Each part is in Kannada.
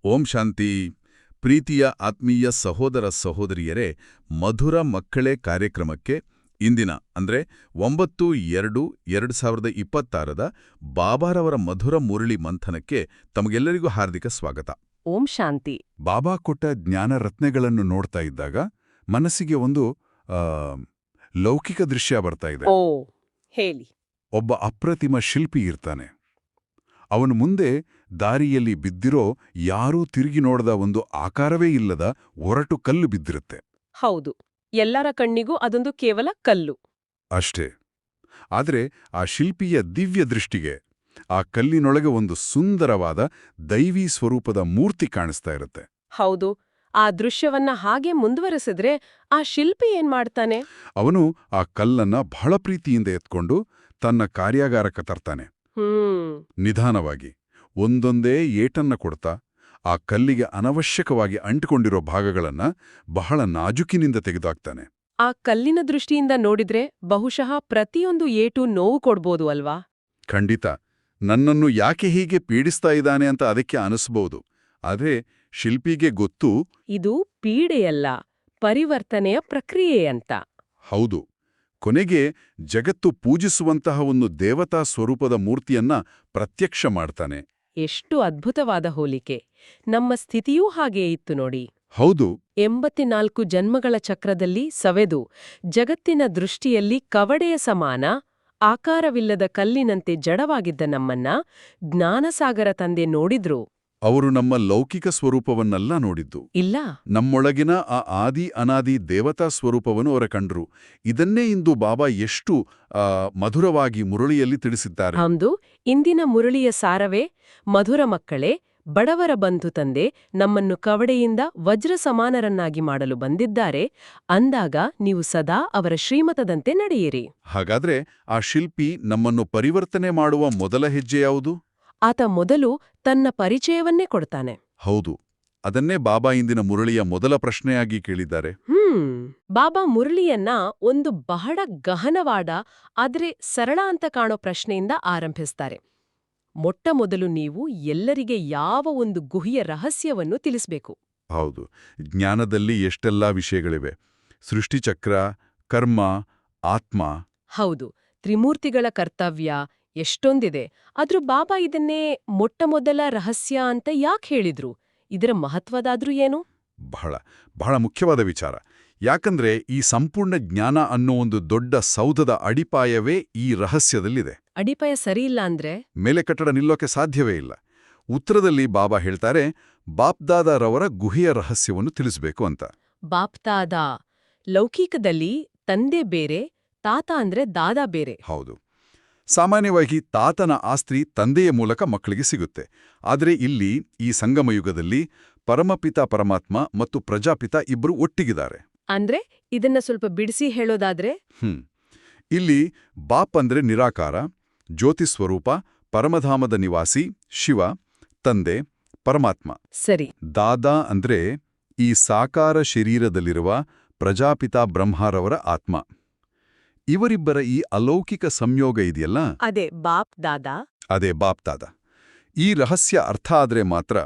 ಓಂ ಶಾಂತಿ. ಪ್ರೀತಿಯ ಆತ್ಮೀಯ ಸಹೋದರ ಸಹೋದರಿಯರೇ, ಮಧುರ ಮಕ್ಕಳೇ ಕಾರ್ಯಕ್ರಮಕ್ಕೆ ಇಂದಿನ ಅಂದರೆ 9/2/2026 ಬಾಬಾರವರ ಮಧುರ ಮುರಳಿ ಮಂಥನಕ್ಕೆ ತಮಗೆಲ್ಲರಿಗೂ ಹಾರ್ದಿಕ ಸ್ವಾಗತ. ಓಂ ಶಾಂತಿ. ಬಾಬಾ ಕೊಟ್ಟ ಜ್ಞಾನರತ್ನಗಳನ್ನು ನೋಡ್ತಾ ಇದ್ದಾಗ ಮನಸ್ಸಿಗೆ ಒಂದು ಲೌಕಿಕ ದೃಶ್ಯ ಬರ್ತಾ ಇದೆ. ಓ, ಹೇಳಿ. ಒಬ್ಬ ಅಪ್ರತಿಮ ಶಿಲ್ಪಿ ಇರ್ತಾನೆ. ಅವನು ಮುಂದೆ ದಾರಿಯಲ್ಲಿ ಬಿದ್ದಿರೋ ಯಾರೂ ತಿರುಗಿ ನೋಡದ ಒಂದು ಆಕಾರವೇ ಇಲ್ಲದ ಒರಟು ಕಲ್ಲು ಬಿದ್ದಿರುತ್ತೆ. ಹೌದು, ಎಲ್ಲರ ಕಣ್ಣಿಗೂ ಅದೊಂದು ಕೇವಲ ಕಲ್ಲು ಅಷ್ಟೇ. ಆದರೆ ಆ ಶಿಲ್ಪಿಯ ದಿವ್ಯ ದೃಷ್ಟಿಗೆ ಆ ಕಲ್ಲಿನೊಳಗೆ ಒಂದು ಸುಂದರವಾದ ದೈವೀ ಸ್ವರೂಪದ ಮೂರ್ತಿ ಕಾಣಿಸ್ತಾ ಇರುತ್ತೆ. ಹೌದು. ಆ ದೃಶ್ಯವನ್ನ ಹಾಗೆ ಮುಂದುವರೆಸಿದ್ರೆ ಆ ಶಿಲ್ಪಿ ಏನ್ ಮಾಡ್ತಾನೆ? ಅವನು ಆ ಕಲ್ಲನ್ನ ಬಹಳ ಪ್ರೀತಿಯಿಂದ ಎತ್ಕೊಂಡು ತನ್ನ ಕಾರ್ಯಾಗಾರಕ್ಕೆ ತರ್ತಾನೆ. ನಿಧಾನವಾಗಿ ಒಂದೊಂದೇ ಏಟನ್ನ ಕೊಡ್ತಾ ಆ ಕಲ್ಲಿಗೆ ಅನವಶ್ಯಕವಾಗಿ ಅಂಟಿಕೊಂಡಿರೋ ಭಾಗಗಳನ್ನ ಬಹಳ ನಾಜುಕಿನಿಂದ ತೆಗೆದುಹಾಕ್ತಾನೆ. ಆ ಕಲ್ಲಿನ ದೃಷ್ಟಿಯಿಂದ ನೋಡಿದ್ರೆ ಬಹುಶಃ ಪ್ರತಿಯೊಂದು ಏಟು ನೋವು ಕೊಡ್ಬೋದು ಅಲ್ವಾ? ಖಂಡಿತ. ನನ್ನನ್ನು ಯಾಕೆ ಹೀಗೆ ಪೀಡಿಸ್ತಾ ಇದ್ದಾನೆ ಅಂತ ಅದಕ್ಕೆ ಅನಿಸ್ಬಹುದು. ಆದ್ರೆ ಶಿಲ್ಪಿಗೆ ಗೊತ್ತು, ಇದು ಪೀಡೆಯಲ್ಲ, ಪರಿವರ್ತನೆಯ ಪ್ರಕ್ರಿಯೆ ಅಂತ. ಹೌದು, ಕೊನೆಗೆ ಜಗತ್ತು ಪೂಜಿಸುವಂತಹ ಒಂದು ದೇವತಾ ಸ್ವರೂಪದ ಮೂರ್ತಿಯನ್ನ ಪ್ರತ್ಯಕ್ಷ ಮಾಡ್ತಾನೆ. ಎಷ್ಟು ಅದ್ಭುತವಾದ ಹೋಲಿಕೆ! ನಮ್ಮ ಸ್ಥಿತಿಯೂ ಹಾಗೇ ಇತ್ತು ನೋಡಿ. ಹೌದು. 84 ಜನ್ಮಗಳ ಚಕ್ರದಲ್ಲಿ ಸವೆದು ಜಗತ್ತಿನ ದೃಷ್ಟಿಯಲ್ಲಿ ಕವಡೆಯ ಸಮಾನ ಆಕಾರವಿಲ್ಲದ ಕಲ್ಲಿನಂತೆ ಜಡವಾಗಿದ್ದ ನಮ್ಮನ್ನ ಜ್ಞಾನಸಾಗರ ತಂದೆ ನೋಡಿದ್ರು. ಅವರು ನಮ್ಮ ಲೌಕಿಕ ಸ್ವರೂಪವನ್ನಲ್ಲ ನೋಡಿದ್ದು. ಇಲ್ಲ, ನಮ್ಮೊಳಗಿನ ಆ ಆದಿ ಅನಾದಿ ದೇವತಾ ಸ್ವರೂಪವನ್ನು ಅವರ ಕಂಡ್ರು. ಇದನ್ನೇ ಇಂದು ಬಾಬಾ ಎಷ್ಟು ಮಧುರವಾಗಿ ಮುರಳಿಯಲ್ಲಿ ತಿಳಿಸಿದ್ದಾರೆ. ಹೌದು. ಇಂದಿನ ಮುರಳಿಯ ಸಾರವೇ, ಮಧುರ ಮಕ್ಕಳೇ, ಬಡವರ ಬಂಧು ತಂದೆ ನಮ್ಮನ್ನು ಕವಡೆಯಿಂದ ವಜ್ರ ಸಮಾನರನ್ನಾಗಿ ಮಾಡಲು ಬಂದಿದ್ದಾರೆ ಅಂದಾಗ ನೀವು ಸದಾ ಅವರ ಶ್ರೀಮತದಂತೆ ನಡೆಯಿರಿ. ಹಾಗಾದ್ರೆ ಆ ಶಿಲ್ಪಿ ನಮ್ಮನ್ನು ಪರಿವರ್ತನೆ ಮಾಡುವ ಮೊದಲ ಹೆಜ್ಜೆ ಯಾವುದು? ಆತ ಮೊದಲು ತನ್ನ ಪರಿಚಯವನ್ನೇ ಕೊಡ್ತಾನೆ. ಹೌದು, ಅದನ್ನೇ ಬಾಬಾ ಇಂದಿನ ಮುರಳಿಯ ಮೊದಲ ಪ್ರಶ್ನೆಯಾಗಿ ಕೇಳಿದ್ದಾರೆ. ಬಾಬಾ ಮುರಳಿಯನ್ನ ಒಂದು ಬಹಳ ಗಹನವಾದ ಆದ್ರೆ ಸರಳ ಅಂತ ಕಾಣೋ ಪ್ರಶ್ನೆಯಿಂದ ಆರಂಭಿಸ್ತಾರೆ. ಮೊಟ್ಟ ಮೊದಲು ನೀವು ಎಲ್ಲರಿಗೆ ಯಾವ ಒಂದು ಗುಹ್ಯ ರಹಸ್ಯವನ್ನು ತಿಳಿಸ್ಬೇಕು. ಹೌದು, ಜ್ಞಾನದಲ್ಲಿ ಎಷ್ಟೆಲ್ಲಾ ವಿಷಯಗಳಿವೆ. ಸೃಷ್ಟಿಚಕ್ರ, ಕರ್ಮ, ಆತ್ಮ. ಹೌದು, ತ್ರಿಮೂರ್ತಿಗಳ ಕರ್ತವ್ಯ ಎಷ್ಟೊಂದಿದೆ. ಆದ್ರೂ ಬಾಬಾ ಇದನ್ನೇ ಮೊಟ್ಟಮೊದಲ ರಹಸ್ಯ ಅಂತ ಯಾಕೆ ಹೇಳಿದ್ರು? ಇದರ ಮಹತ್ವದಾದ್ರೂ ಏನು? ಬಹಳ ಬಹಳ ಮುಖ್ಯವಾದ ವಿಚಾರ. ಯಾಕಂದ್ರೆ ಈ ಸಂಪೂರ್ಣ ಜ್ಞಾನ ಅನ್ನೋ ಒಂದು ದೊಡ್ಡ ಸೌಧದ ಅಡಿಪಾಯವೇ ಈ ರಹಸ್ಯದಲ್ಲಿದೆ. ಅಡಿಪಾಯ ಸರಿಯಿಲ್ಲ ಅಂದ್ರೆ ಮೇಲೆ ಕಟ್ಟಡ ನಿಲ್ಲೋಕೆ ಸಾಧ್ಯವೇ ಇಲ್ಲ. ಉತ್ತರದಲ್ಲಿ ಬಾಬಾ ಹೇಳ್ತಾರೆ, ಬಾಪ್ದಾದಾರವರ ಗುಹೆಯ ರಹಸ್ಯವನ್ನು ತಿಳಿಸಬೇಕು ಅಂತ. ಬಾಪ್ದಾದಾ, ಲೌಕಿಕದಲ್ಲಿ ತಂದೆ ಬೇರೆ, ತಾತ ಅಂದ್ರೆ ದಾದಾ ಬೇರೆ. ಹೌದು. ಸಾಮಾನ್ಯವಾಗಿ ತಾತನ ಆಸ್ತಿ ತಂದೆಯ ಮೂಲಕ ಮಕ್ಕಳಿಗೆ ಸಿಗುತ್ತೆ. ಆದರೆ ಇಲ್ಲಿ ಈ ಸಂಗಮಯುಗದಲ್ಲಿ ಪರಮಪಿತ ಪರಮಾತ್ಮ ಮತ್ತು ಪ್ರಜಾಪಿತ ಇಬ್ಬರು ಒಟ್ಟಿಗಿದ್ದಾರೆ. ಅಂದ್ರೆ ಇದನ್ನ ಸ್ವಲ್ಪ ಬಿಡಿಸಿ ಹೇಳೋದಾದ್ರೆ, ಇಲ್ಲಿ ಬಾಪ್ ಅಂದ್ರೆ ನಿರಾಕಾರ, ಜ್ಯೋತಿಸ್ವರೂಪ, ಪರಮಧಾಮದ ನಿವಾಸಿ, ಶಿವ, ತಂದೆ, ಪರಮಾತ್ಮ. ಸರಿ. ದಾದಾ ಅಂದ್ರೆ ಈ ಸಾಕಾರ ಶರೀರದಲ್ಲಿರುವ ಪ್ರಜಾಪಿತ ಬ್ರಹ್ಮಾರವರ ಆತ್ಮ. ಇವರಿಬ್ಬರ ಈ ಅಲೌಕಿಕ ಸಂಯೋಗ ಇದೆಯಲ್ಲ, ಅದೇ ಬಾಪ್ ದಾದಾ. ಅದೇ ಬಾಪ್ ದಾದಾ. ಈ ರಹಸ್ಯ ಅರ್ಥ ಆದ್ರೆ ಮಾತ್ರ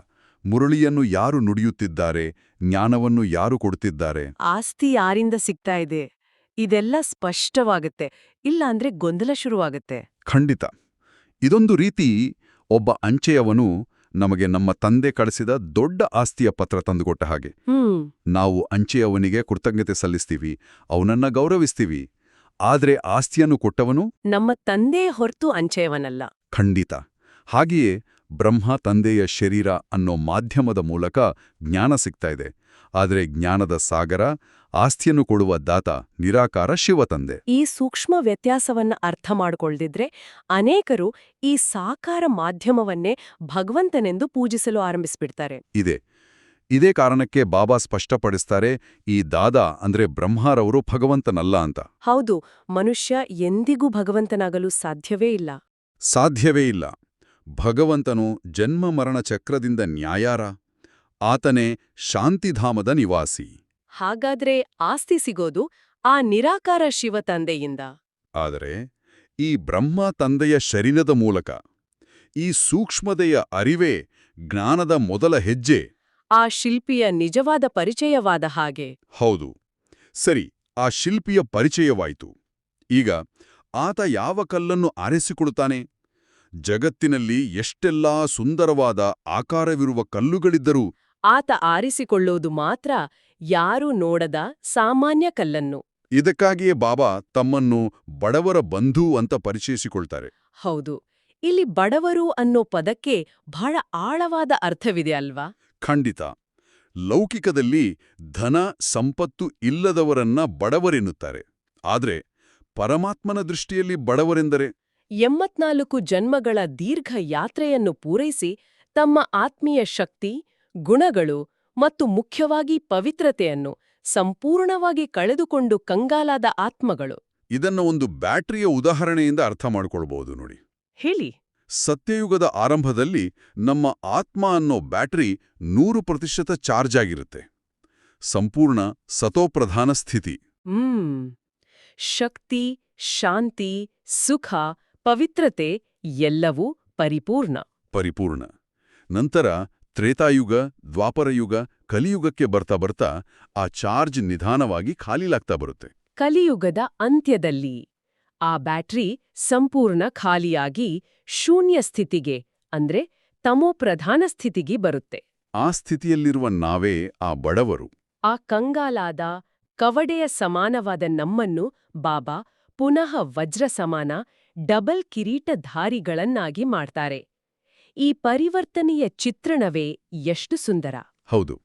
ಮುರಳಿಯನ್ನು ಯಾರು ನುಡಿಯುತ್ತಿದ್ದಾರೆ, ಜ್ಞಾನವನ್ನು ಯಾರು ಕೊಡುತ್ತಿದ್ದಾರೆ, ಆಸ್ತಿ ಯಾರಿಂದ ಸಿಗ್ತಾ ಇದೆ, ಇದೆಲ್ಲ ಸ್ಪಷ್ಟವಾಗುತ್ತೆ. ಇಲ್ಲ ಅಂದ್ರೆ ಗೊಂದಲ ಶುರುವಾಗುತ್ತೆ. ಖಂಡಿತ. ಇದೊಂದು ರೀತಿ ಒಬ್ಬ ಅಂಚೆಯವನು ನಮಗೆ ನಮ್ಮ ತಂದೆ ಕಳಿಸಿದ ದೊಡ್ಡ ಆಸ್ತಿಯ ಪತ್ರ ತಂದುಕೊಟ್ಟ ಹಾಗೆ. ನಾವು ಅಂಚೆಯವನಿಗೆ ಕೃತಜ್ಞತೆ ಸಲ್ಲಿಸ್ತೀವಿ, ಅವನನ್ನ ಗೌರವಿಸ್ತೀವಿ. ಆದ್ರೆ ಆಸ್ತಿಯನ್ನು ಕೊಟ್ಟವನು ನಮ್ಮ ತಂದೆ ಹೊರತು ಅಂಚೆಯವನಲ್ಲ. ಖಂಡಿತ. ಹಾಗೆಯೇ ಬ್ರಹ್ಮ ತಂದೆಯ ಶರೀರ ಅನ್ನೋ ಮಾಧ್ಯಮದ ಮೂಲಕ ಜ್ಞಾನ ಸಿಗ್ತಾ ಇದೆ. ಆದರೆ ಜ್ಞಾನದ ಸಾಗರ, ಆಸ್ತಿಯನ್ನು ಕೊಡುವ ದಾತ, ನಿರಾಕಾರ ಶಿವತಂದೆ. ಈ ಸೂಕ್ಷ್ಮ ವ್ಯತ್ಯಾಸವನ್ನ ಅರ್ಥ ಮಾಡಿಕೊಳ್ಳದಿದ್ರೆ ಅನೇಕರು ಈ ಸಾಕಾರ ಮಾಧ್ಯಮವನ್ನೇ ಭಗವಂತನೆಂದು ಪೂಜಿಸಲು ಆರಂಭಿಸ್ಬಿಡ್ತಾರೆ. ಇದೇ ಕಾರಣಕ್ಕೆ ಬಾಬಾ ಸ್ಪಷ್ಟಪಡಿಸ್ತಾರೆ, ಈ ದಾದಾ ಅಂದ್ರೆ ಬ್ರಹ್ಮಾರವರು ಭಗವಂತನಲ್ಲ ಅಂತ. ಹೌದು, ಮನುಷ್ಯ ಎಂದಿಗೂ ಭಗವಂತನಾಗಲು ಸಾಧ್ಯವೇ ಇಲ್ಲ. ಸಾಧ್ಯವೇ ಇಲ್ಲ. ಭಗವಂತನು ಜನ್ಮ ಮರಣ ಚಕ್ರದಿಂದ ನ್ಯಾಯಾರ. ಆತನೇ ಶಾಂತಿಧಾಮದ ನಿವಾಸಿ. ಹಾಗಾದ್ರೆ ಆಸ್ತಿ ಸಿಗೋದು ಆ ನಿರಾಕಾರ ಶಿವ ತಂದೆಯಿಂದ. ಆದರೆ ಈ ಬ್ರಹ್ಮ ತಂದೆಯ ಶರೀರದ ಮೂಲಕ ಈ ಸೂಕ್ಷ್ಮತೆಯ ಅರಿವೇ ಜ್ಞಾನದ ಮೊದಲ ಹೆಜ್ಜೆ. ಆ ಶಿಲ್ಪಿಯ ನಿಜವಾದ ಪರಿಚಯವಾದ ಹಾಗೆ. ಹೌದು. ಸರಿ, ಆ ಶಿಲ್ಪಿಯ ಪರಿಚಯವಾಯಿತು. ಈಗ ಆತ ಯಾವ ಕಲ್ಲನ್ನು ಆರಿಸಿಕೊಡುತ್ತಾನೆ? ಜಗತ್ತಿನಲ್ಲಿ ಎಷ್ಟೆಲ್ಲಾ ಸುಂದರವಾದ ಆಕಾರವಿರುವ ಕಲ್ಲುಗಳಿದ್ದರೂ ಆತ ಆರಿಸಿಕೊಳ್ಳೋದು ಮಾತ್ರ ಯಾರೂ ನೋಡದ ಸಾಮಾನ್ಯ ಕಲ್ಲನ್ನು. ಇದಕ್ಕಾಗಿಯೇ ಬಾಬಾ ತಮ್ಮನ್ನು ಬಡವರ ಬಂಧು ಅಂತ ಪರಿಚಯಿಸಿಕೊಳ್ತಾರೆ. ಹೌದು, ಇಲ್ಲಿ ಬಡವರು ಅನ್ನೋ ಪದಕ್ಕೆ ಬಹಳ ಆಳವಾದ ಅರ್ಥವಿದೆ ಅಲ್ವಾ? ಖಂಡಿತ. ಲೌಕಿಕದಲ್ಲಿ ಧನ ಸಂಪತ್ತು ಇಲ್ಲದವರನ್ನ ಬಡವರೆನ್ನುತ್ತಾರೆ. ಆದ್ರೆ ಪರಮಾತ್ಮನ ದೃಷ್ಟಿಯಲ್ಲಿ ಬಡವರೆಂದರೆ 84 ಜನ್ಮಗಳ ದೀರ್ಘ ಯಾತ್ರೆಯನ್ನು ಪೂರೈಸಿ ತಮ್ಮ ಆತ್ಮೀಯ ಶಕ್ತಿ, ಗುಣಗಳು ಮತ್ತು ಮುಖ್ಯವಾಗಿ ಪವಿತ್ರತೆಯನ್ನು ಸಂಪೂರ್ಣವಾಗಿ ಕಳೆದುಕೊಂಡು ಕಂಗಾಲಾದ ಆತ್ಮಗಳು. ಇದನ್ನ ಒಂದು ಬ್ಯಾಟರಿಯ ಉದಾಹರಣೆಯಿಂದ ಅರ್ಥ ಮಾಡಿಕೊಳ್ಬಹುದು ನೋಡಿ. ಹೇಳಿ. ಸತ್ಯಯುಗದ ಆರಂಭದಲ್ಲಿ ನಮ್ಮ ಆತ್ಮ ಅನ್ನೋ ಬ್ಯಾಟರಿ 100% ಚಾರ್ಜ್ ಆಗಿರುತ್ತೆ. ಸಂಪೂರ್ಣ ಸತೋಪ್ರಧಾನ ಸ್ಥಿತಿ. ಶಕ್ತಿ, ಶಾಂತಿ, ಸುಖ, ಪವಿತ್ರತೆ ಎಲ್ಲವೂ ಪರಿಪೂರ್ಣ. ನಂತರ ತ್ರೇತಾಯುಗ, ದ್ವಾಪರಯುಗ, ಕಲಿಯುಗಕ್ಕೆ ಬರ್ತಾ ಆ ಚಾರ್ಜ್ ನಿಧಾನವಾಗಿ ಖಾಲಿಲಾಗ್ತಾ ಬರುತ್ತೆ. ಕಲಿಯುಗದ ಅಂತ್ಯದಲ್ಲಿ ಆ ಬ್ಯಾಟರಿ ಸಂಪೂರ್ಣ ಖಾಲಿಯಾಗಿ ಶೂನ್ಯ ಸ್ಥಿತಿಗೆ ಅಂದ್ರೆ ತಮೋಪ್ರಧಾನ ಸ್ಥಿತಿಗೆ ಬರುತ್ತೆ. ಆ ಸ್ಥಿತಿಯಲ್ಲಿರುವ ನಾವೇ ಆ ಬಡವರು. ಆ ಕಂಗಾಲಾದ, ಕವಡೆಯ ಸಮಾನವಾದ ನಮ್ಮನ್ನು ಬಾಬಾ ಪುನಃ ವಜ್ರ ಸಮಾನ ಡಬಲ್ ಕಿರೀಟಧಾರಿಗಳನ್ನಾಗಿ ಮಾಡ್ತಾರೆ. ಈ ಪರಿವರ್ತನೆಯ ಚಿತ್ರಣವೇ ಎಷ್ಟು ಸುಂದರ. ಹೌದು.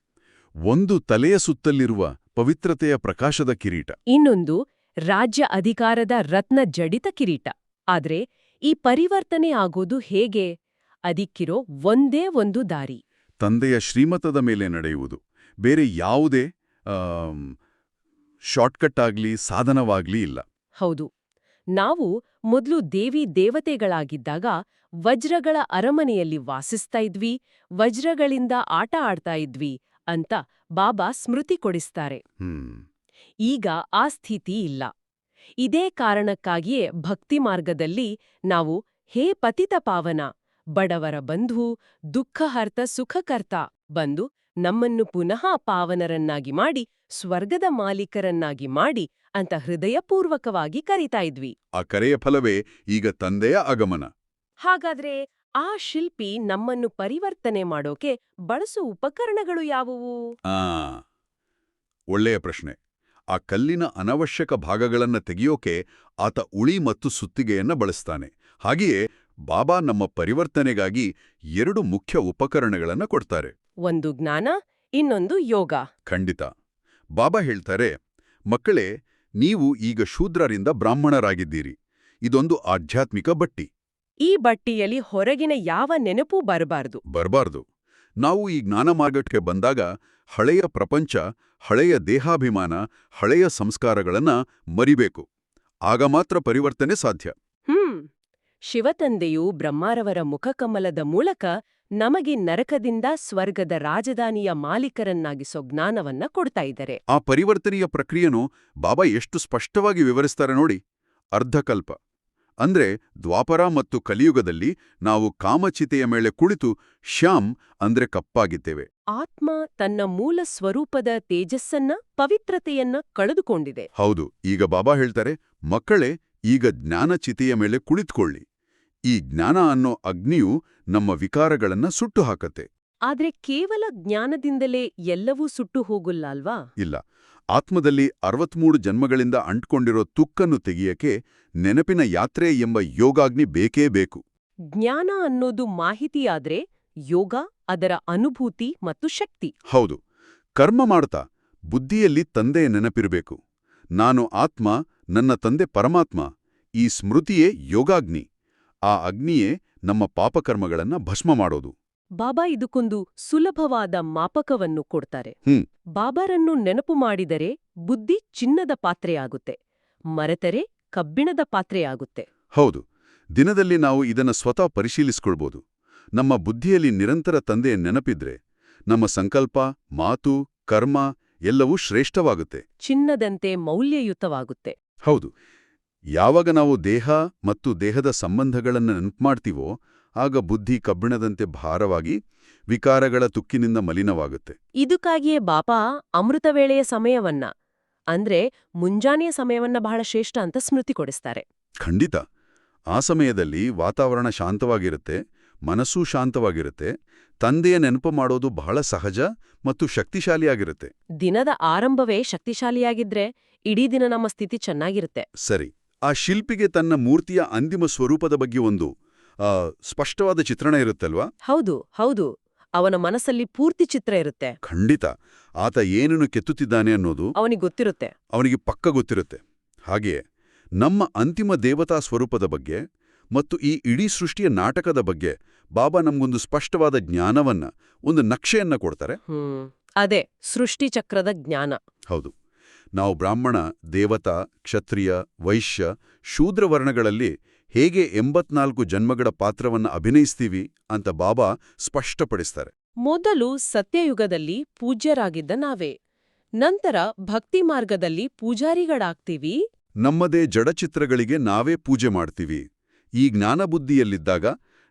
ಒಂದು ತಲೆಯ ಸುತ್ತಲಿರುವ ಪವಿತ್ರತೆಯ ಪ್ರಕಾಶದ ಕಿರೀಟ, ಇನ್ನೊಂದು ರಾಜ್ಯ ಅಧಿಕಾರದ ರತ್ನ ಜಡಿತ ಕಿರೀಟ. ಆದ್ರೆ ಈ ಪರಿವರ್ತನೆ ಆಗೋದು ಹೇಗೆ? ಅದಕ್ಕಿರೋ ಒಂದೇ ಒಂದು ದಾರಿ. ತಂದೆಯ ಶ್ರೀಮತದ ಮೇಲೆ ನಡೆಯುವುದು. ಬೇರೆ ಯಾವುದೇ ಶಾರ್ಟ್ಕಟ್ ಆಗ್ಲಿ ಸಾಧನವಾಗ್ಲಿ ಇಲ್ಲ. ಹೌದು. ನಾವು ಮೊದಲು ದೇವತೆಗಳಾಗಿದ್ದಾಗ ವಜ್ರಗಳ ಅರಮನೆಯಲ್ಲಿ ವಾಸಿಸ್ತಾ ಇದ್ವಿ, ವಜ್ರಗಳಿಂದ ಆಟ ಆಡ್ತಾ ಇದ್ವಿ ಅಂತ ಬಾಬಾ ಸ್ಮೃತಿ ಕೊಡಿಸ್ತಾರೆ. ಈಗ ಆ ಸ್ಥಿತಿ ಇಲ್ಲ. ಇದೇ ಕಾರಣಕ್ಕಾಗಿಯೇ ಭಕ್ತಿ ಮಾರ್ಗದಲ್ಲಿ ನಾವು ಹೇ ಪತಿತ ಪಾವನ, ಬಡವರ ಬಂಧು, ದುಃಖಹರ್ತ ಸುಖಕರ್ತ ಬಂದು ನಮ್ಮನ್ನು ಪುನಃ ಪಾವನರನ್ನಾಗಿ ಮಾಡಿ ಸ್ವರ್ಗದ ಮಾಲೀಕರನ್ನಾಗಿ ಮಾಡಿ ಅಂತ ಹೃದಯಪೂರ್ವಕವಾಗಿ ಕರೀತಾ ಇದ್ವಿ. ಆ ಕರೆಯ ಫಲವೇ ಈಗ ತಂದೆಯ ಆಗಮನ. ಹಾಗಾದ್ರೆ ಆ ಶಿಲ್ಪಿ ನಮ್ಮನ್ನು ಪರಿವರ್ತನೆ ಮಾಡೋಕೆ ಬಳಸೋ ಉಪಕರಣಗಳು ಯಾವುವು? ಒಳ್ಳೆಯ ಪ್ರಶ್ನೆ. ಆ ಕಲ್ಲಿನ ಅನವಶ್ಯಕ ಭಾಗಗಳನ್ನ ತೆಗೆಯೋಕೆ ಆತ ಉಳಿ ಮತ್ತು ಸುತ್ತಿಗೆಯನ್ನ ಬಳಸ್ತಾನೆ. ಹಾಗೆಯೇ ಬಾಬಾ ನಮ್ಮ ಪರಿವರ್ತನೆಗಾಗಿ 2 ಮುಖ್ಯ ಉಪಕರಣಗಳನ್ನ ಕೊಡ್ತಾರೆ. ಒಂದು ಜ್ಞಾನ, ಇನ್ನೊಂದು ಯೋಗ. ಖಂಡಿತ. ಬಾಬಾ ಹೇಳ್ತಾರೆ, ಮಕ್ಕಳೇ, ನೀವು ಈಗ ಶೂದ್ರರಿಂದ ಬ್ರಾಹ್ಮಣರಾಗಿದ್ದೀರಿ. ಇದೊಂದು ಆಧ್ಯಾತ್ಮಿಕ ಬಟ್ಟಿ. ಈ ಬಟ್ಟಿಯಲ್ಲಿ ಹೊರಗಿನ ಯಾವ ನೆನಪೂ ಬರಬಾರ್ದು. ನಾವು ಈ ಜ್ಞಾನ ಮಾರ್ಗಕ್ಕೆ ಬಂದಾಗ ಹಳೆಯ ಪ್ರಪಂಚ, ಹಳೆಯ ದೇಹಾಭಿಮಾನ, ಹಳೆಯ ಸಂಸ್ಕಾರಗಳನ್ನ ಮರಿಬೇಕು. ಆಗ ಮಾತ್ರ ಪರಿವರ್ತನೆ ಸಾಧ್ಯ. ಶಿವತಂದೆಯು ಬ್ರಹ್ಮಾರವರ ಮುಖಕಮಲದ ಮೂಲಕ ನಮಗೆ ನರಕದಿಂದ ಸ್ವರ್ಗದ ರಾಜಧಾನಿಯ ಮಾಲೀಕರನ್ನಾಗಿಸೋ ಜ್ಞಾನವನ್ನ ಕೊಡ್ತಾ ಇದ್ದಾರೆ. ಆ ಪರಿವರ್ತನೆಯ ಪ್ರಕ್ರಿಯೆಯನ್ನು ಬಾಬಾ ಎಷ್ಟು ಸ್ಪಷ್ಟವಾಗಿ ವಿವರಿಸ್ತಾರೆ ನೋಡಿ. ಅರ್ಧಕಲ್ಪ ಅಂದ್ರೆ ದ್ವಾಪರ ಮತ್ತು ಕಲಿಯುಗದಲ್ಲಿ ನಾವು ಕಾಮಚಿತೆಯ ಮೇಲೆ ಕುಳಿತು ಶ್ಯಾಮ್ ಅಂದ್ರೆ ಕಪ್ಪಾಗಿದ್ದೇವೆ. ಆತ್ಮ ತನ್ನ ಮೂಲ ಸ್ವರೂಪದ ತೇಜಸ್ಸನ್ನ, ಪವಿತ್ರತೆಯನ್ನ ಕಳೆದುಕೊಂಡಿದೆ. ಹೌದು. ಈಗ ಬಾಬಾ ಹೇಳ್ತಾರೆ, ಮಕ್ಕಳೇ, ಈಗ ಜ್ಞಾನಚಿತೆಯ ಮೇಲೆ ಕುಳಿತುಕೊಳ್ಳಿ. ಈ ಜ್ಞಾನ ಅನ್ನೋ ಅಗ್ನಿಯು ನಮ್ಮ ವಿಕಾರಗಳನ್ನ ಸುಟ್ಟು ಹಾಕತ್ತೆ. ಆದ್ರೆ ಕೇವಲ ಜ್ಞಾನದಿಂದಲೇ ಎಲ್ಲವೂ ಸುಟ್ಟು ಹೋಗುಲ್ಲ ಅಲ್ವಾ? ಇಲ್ಲ. ಆತ್ಮದಲ್ಲಿ 63 ಜನ್ಮಗಳಿಂದ ಅಂಟ್ಕೊಂಡಿರೋ ತುಕ್ಕನ್ನು ತೆಗೆಯಕ್ಕೆ ನೆನಪಿನ ಯಾತ್ರೆ ಎಂಬ ಯೋಗಾಗ್ನಿ ಬೇಕೇ ಬೇಕು. ಜ್ಞಾನ ಅನ್ನೋದು ಮಾಹಿತಿಯಾದ್ರೆ ಯೋಗ ಅದರ ಅನುಭೂತಿ ಮತ್ತು ಶಕ್ತಿ. ಹೌದು. ಕರ್ಮ ಮಾಡ್ತಾ ಬುದ್ಧಿಯಲ್ಲಿ ತಂದೆಯ ನೆನಪಿರಬೇಕು. ನಾನು ಆತ್ಮ, ನನ್ನ ತಂದೆ ಪರಮಾತ್ಮ. ಈ ಸ್ಮೃತಿಯೇ ಯೋಗಾಗ್ನಿ. ಆ ಅಗ್ನಿಯೇ ನಮ್ಮ ಪಾಪಕರ್ಮಗಳನ್ನ ಭಸ್ಮ ಮಾಡೋದು. ಬಾಬಾ ಇದಕ್ಕೊಂದು ಸುಲಭವಾದ ಮಾಪಕವನ್ನು ಕೊಡ್ತಾರೆ. ಬಾಬಾರನ್ನು ನೆನಪು ಮಾಡಿದರೆ ಬುದ್ಧಿ ಚಿನ್ನದ ಪಾತ್ರೆಯಾಗುತ್ತೆ, ಮರೆತರೆ ಕಬ್ಬಿಣದ ಪಾತ್ರೆಯಾಗುತ್ತೆ. ಹೌದು. ದಿನದಲ್ಲಿ ನಾವು ಇದನ್ನ ಸ್ವತಃ ಪರಿಶೀಲಿಸಿಕೊಳ್ಬೋದು. ನಮ್ಮ ಬುದ್ಧಿಯಲ್ಲಿ ನಿರಂತರ ತಂದೆಯ ನೆನಪಿದ್ರೆ ನಮ್ಮ ಸಂಕಲ್ಪ, ಮಾತು, ಕರ್ಮ ಎಲ್ಲವೂ ಶ್ರೇಷ್ಠವಾಗುತ್ತೆ, ಚಿನ್ನದಂತೆ ಮೌಲ್ಯಯುತವಾಗುತ್ತೆ. ಹೌದು. ಯಾವಾಗ ನಾವು ದೇಹ ಮತ್ತು ದೇಹದ ಸಂಬಂಧಗಳನ್ನು ನೆನಪು ಮಾಡ್ತೀವೋ ಆಗ ಬುದ್ಧಿ ಕಬ್ಬಿಣದಂತೆ ಭಾರವಾಗಿ ವಿಕಾರಗಳ ತುಕ್ಕಿನಿಂದ ಮಲಿನವಾಗುತ್ತೆ. ಇದಕ್ಕಾಗಿಯೇ ಬಾಬಾ ಅಮೃತವೇಳೆಯ ಸಮಯವನ್ನ ಅಂದ್ರೆ ಮುಂಜಾನೆಯ ಸಮಯವನ್ನ ಬಹಳ ಶ್ರೇಷ್ಠ ಅಂತ ಸ್ಮೃತಿ ಕೊಡಿಸ್ತಾರೆ. ಖಂಡಿತ. ಆ ಸಮಯದಲ್ಲಿ ವಾತಾವರಣ ಶಾಂತವಾಗಿರುತ್ತೆ, ಮನಸ್ಸೂ ಶಾಂತವಾಗಿರುತ್ತೆ, ತಂದೆಯ ನೆನಪು ಮಾಡೋದು ಬಹಳ ಸಹಜ ಮತ್ತು ಶಕ್ತಿಶಾಲಿಯಾಗಿರುತ್ತೆ. ದಿನದ ಆರಂಭವೇ ಶಕ್ತಿಶಾಲಿಯಾಗಿದ್ರೆ ಇಡೀ ದಿನ ನಮ್ಮ ಸ್ಥಿತಿ ಚೆನ್ನಾಗಿರುತ್ತೆ. ಸರಿ, ಆ ಶಿಲ್ಪಿಗೆ ತನ್ನ ಮೂರ್ತಿಯ ಅಂತಿಮ ಸ್ವರೂಪದ ಬಗ್ಗೆ ಒಂದು ಸ್ಪಷ್ಟವಾದ ಚಿತ್ರಣ ಇರುತ್ತಲ್ವಾ? ಹೌದು ಹೌದು, ಅವನ ಮನಸ್ಸಲ್ಲಿ ಪೂರ್ತಿ ಚಿತ್ರ ಇರುತ್ತೆ. ಖಂಡಿತ. ಆತ ಏನನ್ನು ಕೆತ್ತುತ್ತಿದ್ದಾನೆ ಅನ್ನೋದು ಅವನಿಗೆ ಗೊತ್ತಿರುತ್ತೆ. ಅವನಿಗೆ ಪಕ್ಕ ಗೊತ್ತಿರುತ್ತೆ. ಹಾಗೆಯೇ ನಮ್ಮ ಅಂತಿಮ ದೇವತಾ ಸ್ವರೂಪದ ಬಗ್ಗೆ ಮತ್ತು ಈ ಇಡೀ ಸೃಷ್ಟಿಯ ನಾಟಕದ ಬಗ್ಗೆ ಬಾಬಾ ನಮಗೊಂದು ಸ್ಪಷ್ಟವಾದ ಜ್ಞಾನವನ್ನ, ಒಂದು ನಕ್ಷೆಯನ್ನ ಕೊಡ್ತಾರೆ. ಅದೇ ಸೃಷ್ಟಿ ಚಕ್ರದ ಜ್ಞಾನ. ಹೌದು. ನಾವು ಬ್ರಾಹ್ಮಣ, ದೇವತಾ, ಕ್ಷತ್ರಿಯ, ವೈಶ್ಯ, ಶೂದ್ರ ವರ್ಣಗಳಲ್ಲಿ ಹೇಗೆ 84 ಜನ್ಮಗಳ ಪಾತ್ರವನ್ನ ಅಭಿನಯಿಸ್ತೀವಿ ಅಂತ ಬಾಬಾ ಸ್ಪಷ್ಟಪಡಿಸ್ತಾರೆ. ಮೊದಲು ಸತ್ಯಯುಗದಲ್ಲಿ ಪೂಜ್ಯರಾಗಿದ್ದ ನಾವೇ, ನಂತರ ಭಕ್ತಿ ಮಾರ್ಗದಲ್ಲಿ ಪೂಜಾರಿಗಳಾಗ್ತೀವಿ. ನಮ್ಮದೇ ಜಡಚಿತ್ರಗಳಿಗೆ ನಾವೇ ಪೂಜೆ ಮಾಡ್ತೀವಿ. ಈ ಜ್ಞಾನಬುದ್ಧಿಯಲ್ಲಿದ್ದಾಗ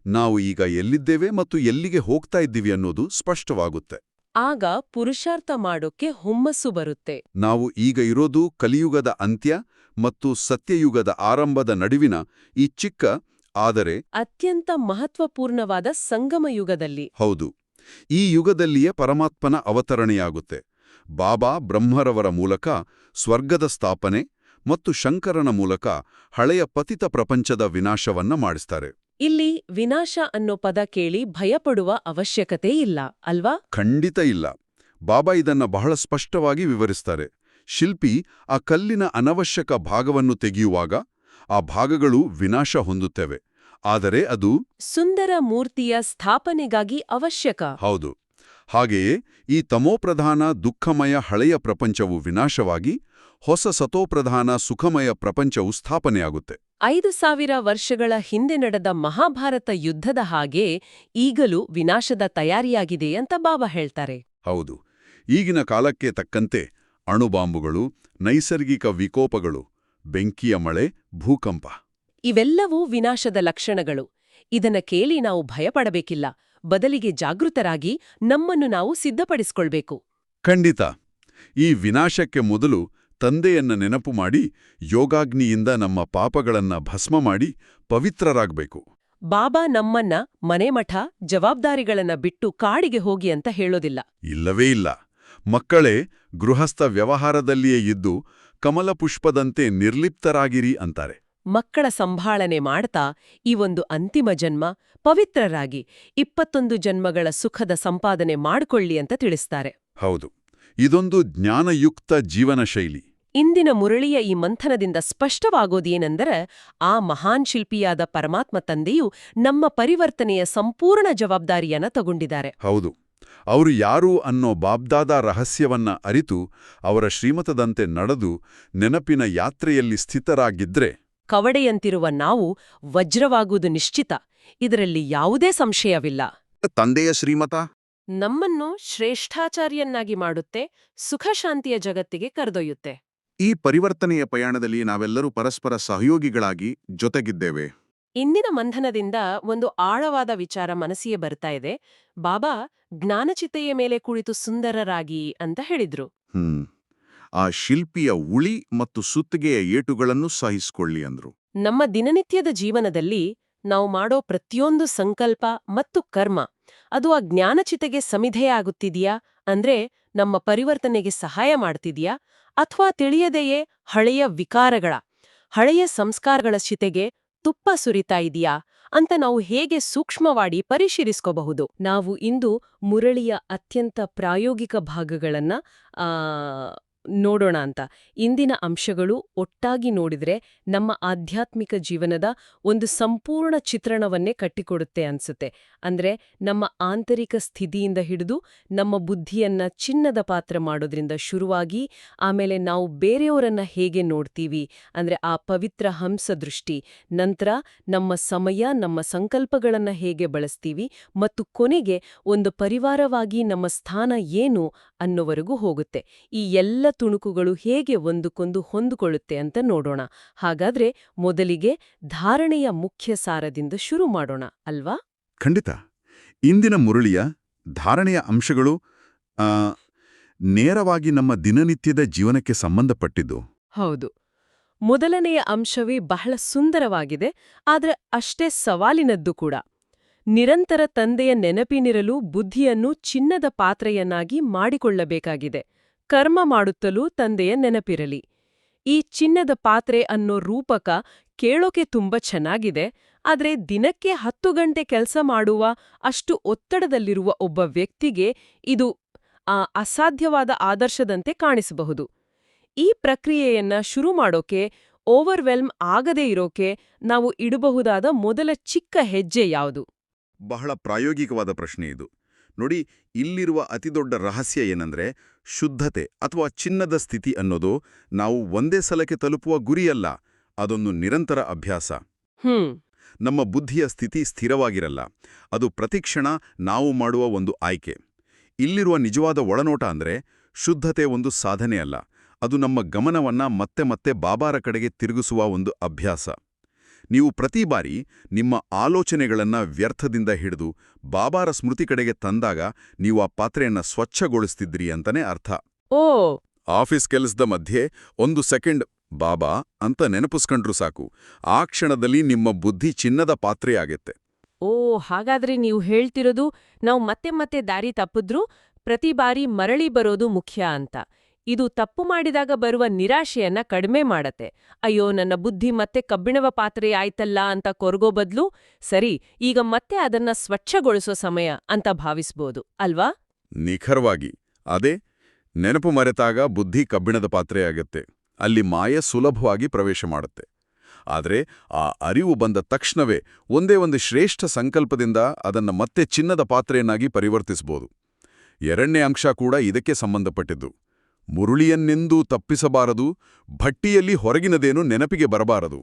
ನಾವು ಈಗ ಎಲ್ಲಿದ್ದೇವೆ ಮತ್ತು ಎಲ್ಲಿಗೆ ಹೋಗ್ತಾ ಇದ್ದೀವಿ ಅನ್ನೋದು ಸ್ಪಷ್ಟವಾಗುತ್ತೆ. ಆಗ ಪುರುಷಾರ್ಥ ಮಾಡೋಕ್ಕೆ ಹುಮ್ಮಸ್ಸು ಬರುತ್ತೆ. ನಾವು ಈಗ ಇರೋದು ಕಲಿಯುಗದ ಅಂತ್ಯ ಮತ್ತು ಸತ್ಯಯುಗದ ಆರಂಭದ ನಡುವಿನ ಈ ಚಿಕ್ಕ ಆದರೆ ಅತ್ಯಂತ ಮಹತ್ವಪೂರ್ಣವಾದ ಸಂಗಮ ಯುಗದಲ್ಲಿ. ಹೌದು. ಈ ಯುಗದಲ್ಲಿಯೇ ಪರಮಾತ್ಮನ ಅವತರಣೆಯಾಗುತ್ತೆ. ಬಾಬಾ ಬ್ರಹ್ಮರವರ ಮೂಲಕ ಸ್ವರ್ಗದ ಸ್ಥಾಪನೆ ಮತ್ತು ಶಂಕರನ ಮೂಲಕ ಹಳೆಯ ಪತಿತ ಪ್ರಪಂಚದ ವಿನಾಶವನ್ನ ಮಾಡಿಸ್ತಾರೆ. ಇಲ್ಲಿ ವಿನಾಶ ಅನ್ನೋ ಪದ ಕೇಳಿ ಭಯಪಡುವ ಅವಶ್ಯಕತೆ ಇಲ್ಲ ಅಲ್ವಾ? ಖಂಡಿತ ಇಲ್ಲ. ಬಾಬಾ ಇದನ್ನ ಬಹಳ ಸ್ಪಷ್ಟವಾಗಿ ವಿವರಿಸ್ತಾರೆ. ಶಿಲ್ಪಿ ಆ ಕಲ್ಲಿನ ಅನವಶ್ಯಕ ಭಾಗವನ್ನು ತೆಗೆಯುವಾಗ ಆ ಭಾಗಗಳು ವಿನಾಶ ಹೊಂದುತ್ತವೆ, ಆದರೆ ಅದು ಸುಂದರ ಮೂರ್ತಿಯ ಸ್ಥಾಪನೆಗಾಗಿ ಅವಶ್ಯಕ. ಹೌದು. ಹಾಗೆಯೇ ಈ ತಮೋಪ್ರಧಾನ ದುಃಖಮಯ ಹಳೆಯ ಪ್ರಪಂಚವು ವಿನಾಶವಾಗಿ ಹೊಸ ಸತೋಪ್ರಧಾನ ಸುಖಮಯ ಪ್ರಪಂಚವು ಸ್ಥಾಪನೆಯಾಗುತ್ತೆ. 5000 ವರ್ಷಗಳ ಹಿಂದೆ ನಡೆದ ಮಹಾಭಾರತ ಯುದ್ಧದ ಹಾಗೆ ಈಗಲೂ ವಿನಾಶದ ತಯಾರಿಯಾಗಿದೆ ಅಂತ ಬಾಬಾ ಹೇಳ್ತಾರೆ. ಹೌದು. ಈಗಿನ ಕಾಲಕ್ಕೆ ತಕ್ಕಂತೆ ಅಣುಬಾಂಬುಗಳು, ನೈಸರ್ಗಿಕ ವಿಕೋಪಗಳು, ಬೆಂಕಿಯ ಮಳೆ, ಭೂಕಂಪ ಇವೆಲ್ಲವೂ ವಿನಾಶದ ಲಕ್ಷಣಗಳು. ಇದನ್ನ ಕೇಳಿ ನಾವು ಭಯಪಡಬೇಕಿಲ್ಲ, ಬದಲಿಗೆ ಜಾಗೃತರಾಗಿ ನಮ್ಮನ್ನು ನಾವು ಸಿದ್ಧಪಡಿಸ್ಕೊಳ್ಬೇಕು. ಖಂಡಿತ. ಈ ವಿನಾಶಕ್ಕೆ ಮೊದಲು ತಂದೆಯನ್ನ ನೆನಪು ಮಾಡಿ ಯೋಗಾಗ್ನಿಯಿಂದ ನಮ್ಮ ಪಾಪಗಳನ್ನ ಭಸ್ಮ ಮಾಡಿ ಪವಿತ್ರರಾಗಬೇಕು. ಬಾಬಾ ನಮ್ಮನ್ನ ಮನೆಮಠ ಜವಾಬ್ದಾರಿಗಳನ್ನ ಬಿಟ್ಟು ಕಾಡಿಗೆ ಹೋಗಿ ಅಂತ ಹೇಳೋದಿಲ್ಲ. ಇಲ್ಲವೇ ಇಲ್ಲ. ಮಕ್ಕಳೇ ಗೃಹಸ್ಥ ವ್ಯವಹಾರದಲ್ಲಿಯೇ ಇದ್ದು ಕಮಲಪುಷ್ಪದಂತೆ ನಿರ್ಲಿಪ್ತರಾಗಿರಿ ಅಂತಾರೆ. ಮಕ್ಕಳ ಸಂಭಾಳನೆ ಮಾಡ್ತಾ ಈ ಒಂದು ಅಂತಿಮ ಜನ್ಮ ಪವಿತ್ರರಾಗಿ 21 ಜನ್ಮಗಳ ಸುಖದ ಸಂಪಾದನೆ ಮಾಡ್ಕೊಳ್ಳಿ ಅಂತ ತಿಳಿಸ್ತಾರೆ. ಹೌದು. ಇದೊಂದು ಜ್ಞಾನಯುಕ್ತ ಜೀವನ ಶೈಲಿ. ಇಂದಿನ ಮುರಳಿಯ ಈ ಮಂಥನದಿಂದ ಸ್ಪಷ್ಟವಾಗೋದೇನೆಂದರೆ, ಆ ಮಹಾನ್ ಶಿಲ್ಪಿಯಾದ ಪರಮಾತ್ಮ ತಂದೆಯು ನಮ್ಮ ಪರಿವರ್ತನೆಯ ಸಂಪೂರ್ಣ ಜವಾಬ್ದಾರಿಯನ್ನ ತಗೊಂಡಿದ್ದಾರೆ. ಹೌದು. ಅವರು ಯಾರು ಅನ್ನೋ ಬಾಬ್ದಾದ ರಹಸ್ಯವನ್ನ ಅರಿತು ಅವರ ಶ್ರೀಮತದಂತೆ ನಡೆದು ನೆನಪಿನ ಯಾತ್ರೆಯಲ್ಲಿ ಸ್ಥಿತರಾಗಿದ್ರೆ ಕವಡೆಯಂತಿರುವ ನಾವು ವಜ್ರವಾಗುವುದು ನಿಶ್ಚಿತ. ಇದರಲ್ಲಿ ಯಾವುದೇ ಸಂಶಯವಿಲ್ಲ. ತಂದೆಯ ಶ್ರೀಮತ ನಮ್ಮನ್ನು ಶ್ರೇಷ್ಠಾಚಾರ್ಯನ್ನಾಗಿ ಮಾಡುತ್ತೆ, ಸುಖಶಾಂತಿಯ ಜಗತ್ತಿಗೆ ಕರೆದೊಯ್ಯುತ್ತೆ. ಈ ಪರಿವರ್ತನೆಯ ಪಯಣದಲ್ಲಿ ನಾವೆಲ್ಲರೂ ಪರಸ್ಪರ ಸಹಯೋಗಿಗಳಾಗಿ ಜೊತೆಗಿದ್ದೇವೆ. ಇಂದಿನ ಮಂಥನದಿಂದ ಒಂದು ಆಳವಾದ ವಿಚಾರ ಮನಸ್ಸಿಗೆ ಬರ್ತಾ ಇದೆ. ಬಾಬಾ ಜ್ಞಾನಚಿತೆಯ ಮೇಲೆ ಕುಳಿತು ಸುಂದರರಾಗಿ ಅಂತ ಹೇಳಿದ್ರು. ಆ ಶಿಲ್ಪಿಯ ಉಳಿ ಮತ್ತು ಸುತ್ತಿಗೆಯ ಏಟುಗಳನ್ನು ಸಹಿಸಿಕೊಳ್ಳಿ ಅಂದ್ರು. ನಮ್ಮ ದಿನನಿತ್ಯದ ಜೀವನದಲ್ಲಿ ನಾವು ಮಾಡೋ ಪ್ರತಿಯೊಂದು ಸಂಕಲ್ಪ ಮತ್ತು ಕರ್ಮ ಅದು ಆ ಜ್ಞಾನಚಿತೆಗೆ ಸಮಿಧೆಯಾಗುತ್ತಿದೆಯಾ, ಅಂದ್ರೆ ನಮ್ಮ ಪರಿವರ್ತನೆಗೆ ಸಹಾಯ ಮಾಡ್ತಿದೆಯಾ, ಅಥವಾ ತಿಳಿಯದೆಯೇ ಹಳೆಯ ವಿಕಾರಗಳ, ಹಳೆಯ ಸಂಸ್ಕಾರಗಳ ಚಿತೆಗೆ ತುಪ್ಪ ಸುರಿತಾ ಇದೆಯಾ ಅಂತ ನಾವು ಹೇಗೆ ಸೂಕ್ಷ್ಮವಾಗಿ ಪರಿಶೀಲಿಸ್ಕೋಬಹುದು. ನಾವು ಇಂದು ಮುರಳಿಯ ಅತ್ಯಂತ ಪ್ರಾಯೋಗಿಕ ಭಾಗಗಳನ್ನ ನೋಡೋಣ ಅಂತ. ಇಂದಿನ ಅಂಶಗಳು ಒಟ್ಟಾಗಿ ನೋಡಿದ್ರೆ ನಮ್ಮ ಆಧ್ಯಾತ್ಮಿಕ ಜೀವನದ ಒಂದು ಸಂಪೂರ್ಣ ಚಿತ್ರಣವನ್ನೇ ಕಟ್ಟಿಕೊಡುತ್ತೆ ಅನ್ಸುತ್ತೆ. ಅಂದ್ರೆ ನಮ್ಮ ಆಂತರಿಕ ಸ್ಥಿತಿಯಿಂದ ಹಿಡಿದು ನಮ್ಮ ಬುದ್ಧಿಯನ್ನ ಚಿನ್ನದ ಪಾತ್ರ ಮಾಡೋದ್ರಿಂದ ಶುರುವಾಗಿ, ಆಮೇಲೆ ನಾವು ಬೇರೆಯವರನ್ನ ಹೇಗೆ ನೋಡ್ತೀವಿ ಅಂದ್ರೆ ಆ ಪವಿತ್ರ ಹಂಸ ದೃಷ್ಟಿ, ನಂತರ ನಮ್ಮ ಸಮಯ, ನಮ್ಮ ಸಂಕಲ್ಪಗಳನ್ನ ಹೇಗೆ ಬಳಸ್ತೀವಿ, ಮತ್ತು ಕೊನೆಗೆ ಒಂದು ಪರಿವಾರವಾಗಿ ನಮ್ಮ ಸ್ಥಾನ ಏನು ಅನ್ನೋವರೆಗೂ ಹೋಗುತ್ತೆ. ಈ ಎಲ್ಲ ತುಣುಕುಗಳು ಹೇಗೆ ಒಂದಕ್ಕೊಂದು ಹೊಂದಿಕೊಳ್ಳುತ್ತೆ ಅಂತ ನೋಡೋಣ. ಹಾಗಾದ್ರೆ ಮೊದಲಿಗೆ ಧಾರಣೆಯ ಮುಖ್ಯ ಸಾರದಿಂದ ಶುರು ಮಾಡೋಣ ಅಲ್ವಾ? ಖಂಡಿತ. ಇಂದಿನ ಮುರಳಿಯ ಧಾರಣೆಯ ಅಂಶಗಳು ಆ, ನೇರವಾಗಿ ನಮ್ಮ ದಿನನಿತ್ಯದ ಜೀವನಕ್ಕೆ ಸಂಬಂಧಪಟ್ಟಿದ್ದು. ಹೌದು. ಮೊದಲನೆಯ ಅಂಶವೇ ಬಹಳ ಸುಂದರವಾಗಿದೆ, ಆದ್ರೆ ಅಷ್ಟೇ ಸವಾಲಿನದ್ದು ಕೂಡ. ನಿರಂತರ ತಂದೆಯ ನೆನಪಿನಿರಲು ಬುದ್ಧಿಯನ್ನು ಚಿನ್ನದ ಪಾತ್ರೆಯನ್ನಾಗಿ ಮಾಡಿಕೊಳ್ಳಬೇಕಾಗಿದೆ. ಕರ್ಮ ಮಾಡುತ್ತಲೂ ತಂದೆಯ ನೆನಪಿರಲಿ. ಈ ಚಿನ್ನದ ಪಾತ್ರೆ ಅನ್ನೋ ರೂಪಕ ಕೇಳೋಕೆ ತುಂಬ ಚೆನ್ನಾಗಿದೆ, ಆದ್ರೆ ದಿನಕ್ಕೆ 10 ಗಂಟೆ ಕೆಲಸ ಮಾಡುವ ಅಷ್ಟು ಒತ್ತಡದಲ್ಲಿರುವ ಒಬ್ಬ ವ್ಯಕ್ತಿಗೆ ಇದು ಅಸಾಧ್ಯವಾದ ಆದರ್ಶದಂತೆ ಕಾಣಿಸಬಹುದು. ಈ ಪ್ರಕ್ರಿಯೆಯನ್ನ ಶುರು ಮಾಡೋಕೆ, ಓವರ್ವೆಲ್ಮ್ ಆಗದೇ ಇರೋಕೆ ನಾವು ಇಡಬಹುದಾದ ಮೊದಲ ಚಿಕ್ಕ ಹೆಜ್ಜೆ ಯಾವುದು? ಬಹಳ ಪ್ರಾಯೋಗಿಕವಾದ ಪ್ರಶ್ನೆ ಇದು. ನೋಡಿ, ಇಲ್ಲಿರುವ ಅತಿದೊಡ್ಡ ರಹಸ್ಯ ಏನಂದ್ರೆ, ಶುದ್ಧತೆ ಅಥವಾ ಚಿನ್ನದ ಸ್ಥಿತಿ ಅನ್ನೋದು ನಾವು ಒಂದೇ ಸಲಕ್ಕೆ ತಲುಪುವ ಗುರಿಯಲ್ಲ, ಅದೊಂದು ನಿರಂತರ ಅಭ್ಯಾಸ. ನಮ್ಮ ಬುದ್ಧಿಯ ಸ್ಥಿತಿ ಸ್ಥಿರವಾಗಿರಲ್ಲ, ಅದು ಪ್ರತಿಕ್ಷಣ ನಾವು ಮಾಡುವ ಒಂದು ಆಯ್ಕೆ. ಇಲ್ಲಿರುವ ನಿಜವಾದ ಒಳನೋಟ ಅಂದ್ರೆ, ಶುದ್ಧತೆ ಒಂದು ಸಾಧನೆ ಅಲ್ಲ, ಅದು ನಮ್ಮ ಗಮನವನ್ನ ಮತ್ತೆ ಮತ್ತೆ ಬಾಬಾರ ಕಡೆಗೆ ತಿರುಗಿಸುವ ಒಂದು ಅಭ್ಯಾಸ. ನೀವು ಪ್ರತಿ ಬಾರಿ ನಿಮ್ಮ ಆಲೋಚನೆಗಳನ್ನ ವ್ಯರ್ಥದಿಂದ ಹಿಡಿದು ಬಾಬಾರ ಸ್ಮೃತಿ ಕಡೆಗೆ ತಂದಾಗ ನೀವು ಆ ಪಾತ್ರೆಯನ್ನ ಸ್ವಚ್ಛಗೊಳಿಸ್ತಿದ್ರಿ ಅಂತಾನೆ ಅರ್ಥ. ಓ, ಆಫೀಸ್ ಕೆಲಸದ ಮಧ್ಯೆ 1 ಸೆಕೆಂಡ್ ಬಾಬಾ ಅಂತ ನೆನಪಿಸ್ಕೊಂಡ್ರು ಸಾಕು, ಆ ಕ್ಷಣದಲ್ಲಿ ನಿಮ್ಮ ಬುದ್ಧಿ ಚಿನ್ನದ ಪಾತ್ರೆಯಾಗತ್ತೆ. ಓ, ಹಾಗಾದ್ರೆ ನೀವು ಹೇಳ್ತಿರೋದು ನಾವು ಮತ್ತೆ ಮತ್ತೆ ದಾರಿ ತಪ್ಪಿದ್ರೂ ಪ್ರತಿ ಬಾರಿ ಮರಳಿ ಬರೋದು ಮುಖ್ಯ ಅಂತ. ಇದು ತಪ್ಪು ಮಾಡಿದಾಗ ಬರುವ ನಿರಾಶೆಯನ್ನ ಕಡಿಮೆ ಮಾಡತ್ತೆ. ಅಯ್ಯೋ, ನನ್ನ ಬುದ್ಧಿ ಮತ್ತೆ ಕಬ್ಬಿಣವ ಪಾತ್ರೆ ಆಯ್ತಲ್ಲ ಅಂತ ಕೊರಗೋ ಬದ್ಲು, ಸರಿ, ಈಗ ಮತ್ತೆ ಅದನ್ನ ಸ್ವಚ್ಛಗೊಳಿಸೋ ಸಮಯ ಅಂತ ಭಾವಿಸ್ಬೋದು ಅಲ್ವಾ? ನಿಖರವಾಗಿ ಅದೇ. ನೆನಪು ಮರೆತಾಗ ಬುದ್ಧಿ ಕಬ್ಬಿಣದ ಪಾತ್ರೆಯಾಗತ್ತೆ, ಅಲ್ಲಿ ಮಾಯೆ ಸುಲಭವಾಗಿ ಪ್ರವೇಶ ಮಾಡುತ್ತೆ. ಆದರೆ ಆ ಅರಿವು ಬಂದ ತಕ್ಷಣವೇ ಒಂದೇ ಒಂದು ಶ್ರೇಷ್ಠ ಸಂಕಲ್ಪದಿಂದ ಅದನ್ನ ಮತ್ತೆ ಚಿನ್ನದ ಪಾತ್ರೆಯನ್ನಾಗಿ ಪರಿವರ್ತಿಸಬಹುದು. 2ನೇ ಅಂಶ ಕೂಡ ಇದಕ್ಕೆ ಸಂಬಂಧಪಟ್ಟಿದ್ದು. ಮುರುಳಿಯನ್ನೆಂದೂ ತಪ್ಪಿಸಬಾರದು, ಭಟ್ಟಿಯಲ್ಲಿ ಹೊರಗಿನದೇನು ನೆನಪಿಗೆ ಬರಬಾರದು.